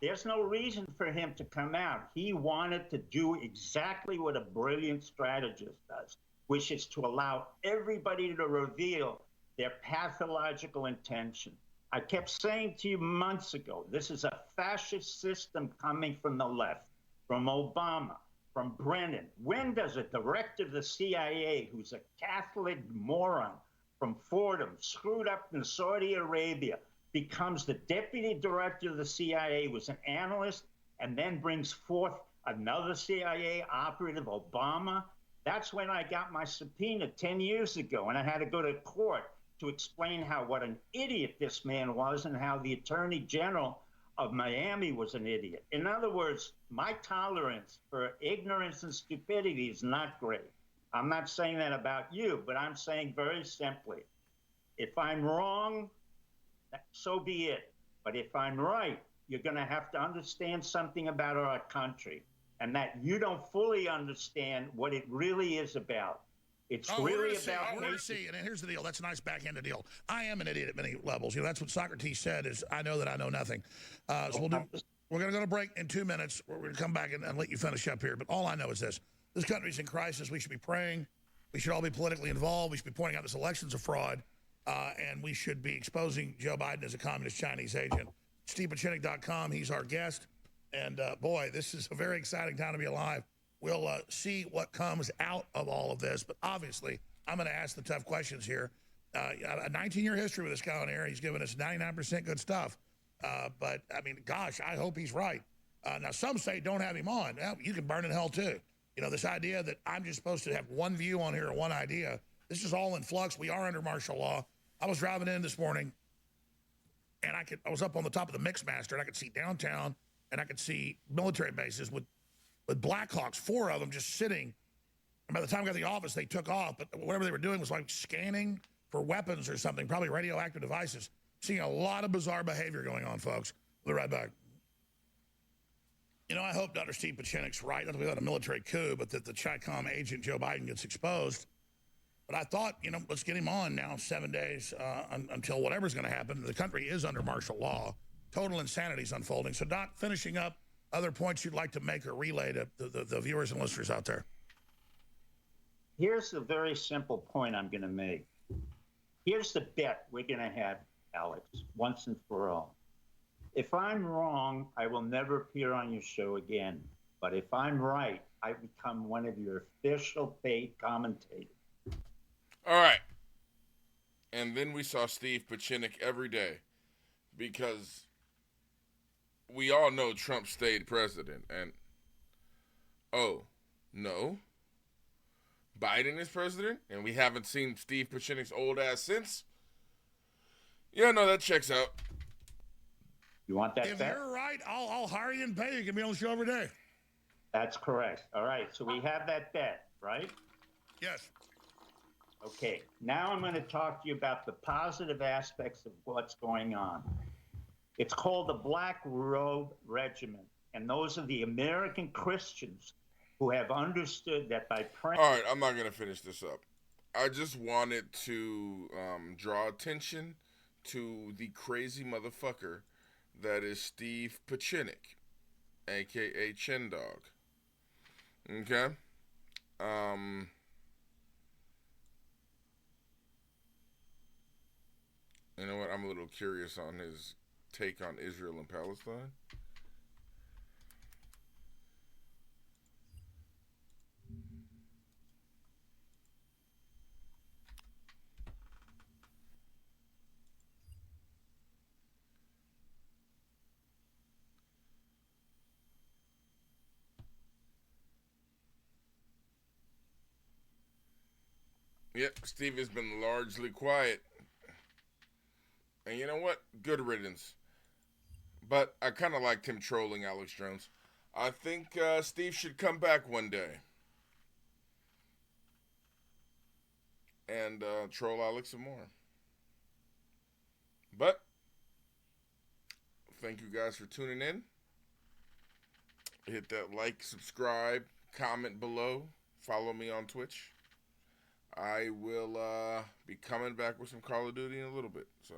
There's no reason for him to come out. He wanted to do exactly what a brilliant strategist does, which is to allow everybody to reveal their pathological intention. I kept saying to you months ago, this is a fascist system coming from the left, from Obama, from Brennan. When does a director of the CIA, who's a Catholic moron from Fordham, screwed up in Saudi Arabia, becomes the deputy director of the CIA, was an analyst, and then brings forth another CIA operative, Obama? That's when I got my subpoena 10 years ago, and I had to go to court to explain what an idiot this man was and how the Attorney General of Miami was an idiot. In other words, my tolerance for ignorance and stupidity is not great. I'm not saying that about you, but I'm saying very simply, if I'm wrong, so be it. But if I'm right, you're going to have to understand something about our country, and that you don't fully understand what it really is about. It's really about. We're going to see. And here's the deal. That's a nice backhanded deal. I am an idiot at many levels. That's what Socrates said, is I know that I know nothing. So we're going to go to break in 2 minutes. We're going to come back and let you finish up here. But all I know is this. This country's in crisis. We should be praying. We should all be politically involved. We should be pointing out this election's a fraud. And we should be exposing Joe Biden as a communist Chinese agent. StevePieczenik.com. He's our guest. And, boy, this is a very exciting time to be alive. We'll see what comes out of all of this. But obviously, I'm going to ask the tough questions here. A 19-year history with this guy on air. He's given us 99% good stuff. But, I mean, gosh, I hope he's right. Now, some say don't have him on. Well, you can burn in hell, too. This idea that I'm just supposed to have one view on here or one idea, this is all in flux. We are under martial law. I was driving in this morning, and I was up on the top of the Mixmaster, and I could see downtown, and I could see military bases with Blackhawks, 4 of them just sitting. And by the time I got to the office, they took off. But whatever they were doing was like scanning for weapons or something, probably radioactive devices. Seeing a lot of bizarre behavior going on, folks. We'll be right back. I hope Dr. Steve Pieczenik's right. Not without a military coup, but that the Chi-Com agent Joe Biden gets exposed. But I thought, let's get him on now 7 days until whatever's going to happen. The country is under martial law. Total insanity is unfolding. So, Doc, finishing up, other points you'd like to make or relay to the viewers and listeners out there? Here's the very simple point I'm going to make. Here's the bet we're going to have, Alex, once and for all. If I'm wrong, I will never appear on your show again. But if I'm right, I become one of your official paid commentators. All right. And then we saw Steve Pieczenik every day because we all know Trump stayed president. And, oh, no. Biden is president? And we haven't seen Steve Pieczenik's old ass since? Yeah, no, that checks out. You want that If bet? you're right, I'll hire you and pay you. You can be on the show every day. That's correct. All right, so we have that bet, right? Yes. Okay, now I'm going to talk to you about the positive aspects of what's going on. It's called the Black Robe Regiment, and those are the American Christians who have understood that by praying... All right, I'm not going to finish this up. I just wanted to draw attention to the crazy motherfucker that is Steve Pieczenik, a.k.a. Chin Dog. Okay? You know what? I'm a little curious on his take on Israel and Palestine. Yep, Steve has been largely quiet. And you know what? Good riddance. But I kind of liked him trolling Alex Jones. I think Steve should come back one day and troll Alex some more. But thank you guys for tuning in. Hit that like, subscribe, comment below. Follow me on Twitch. I will be coming back with some Call of Duty in a little bit. So.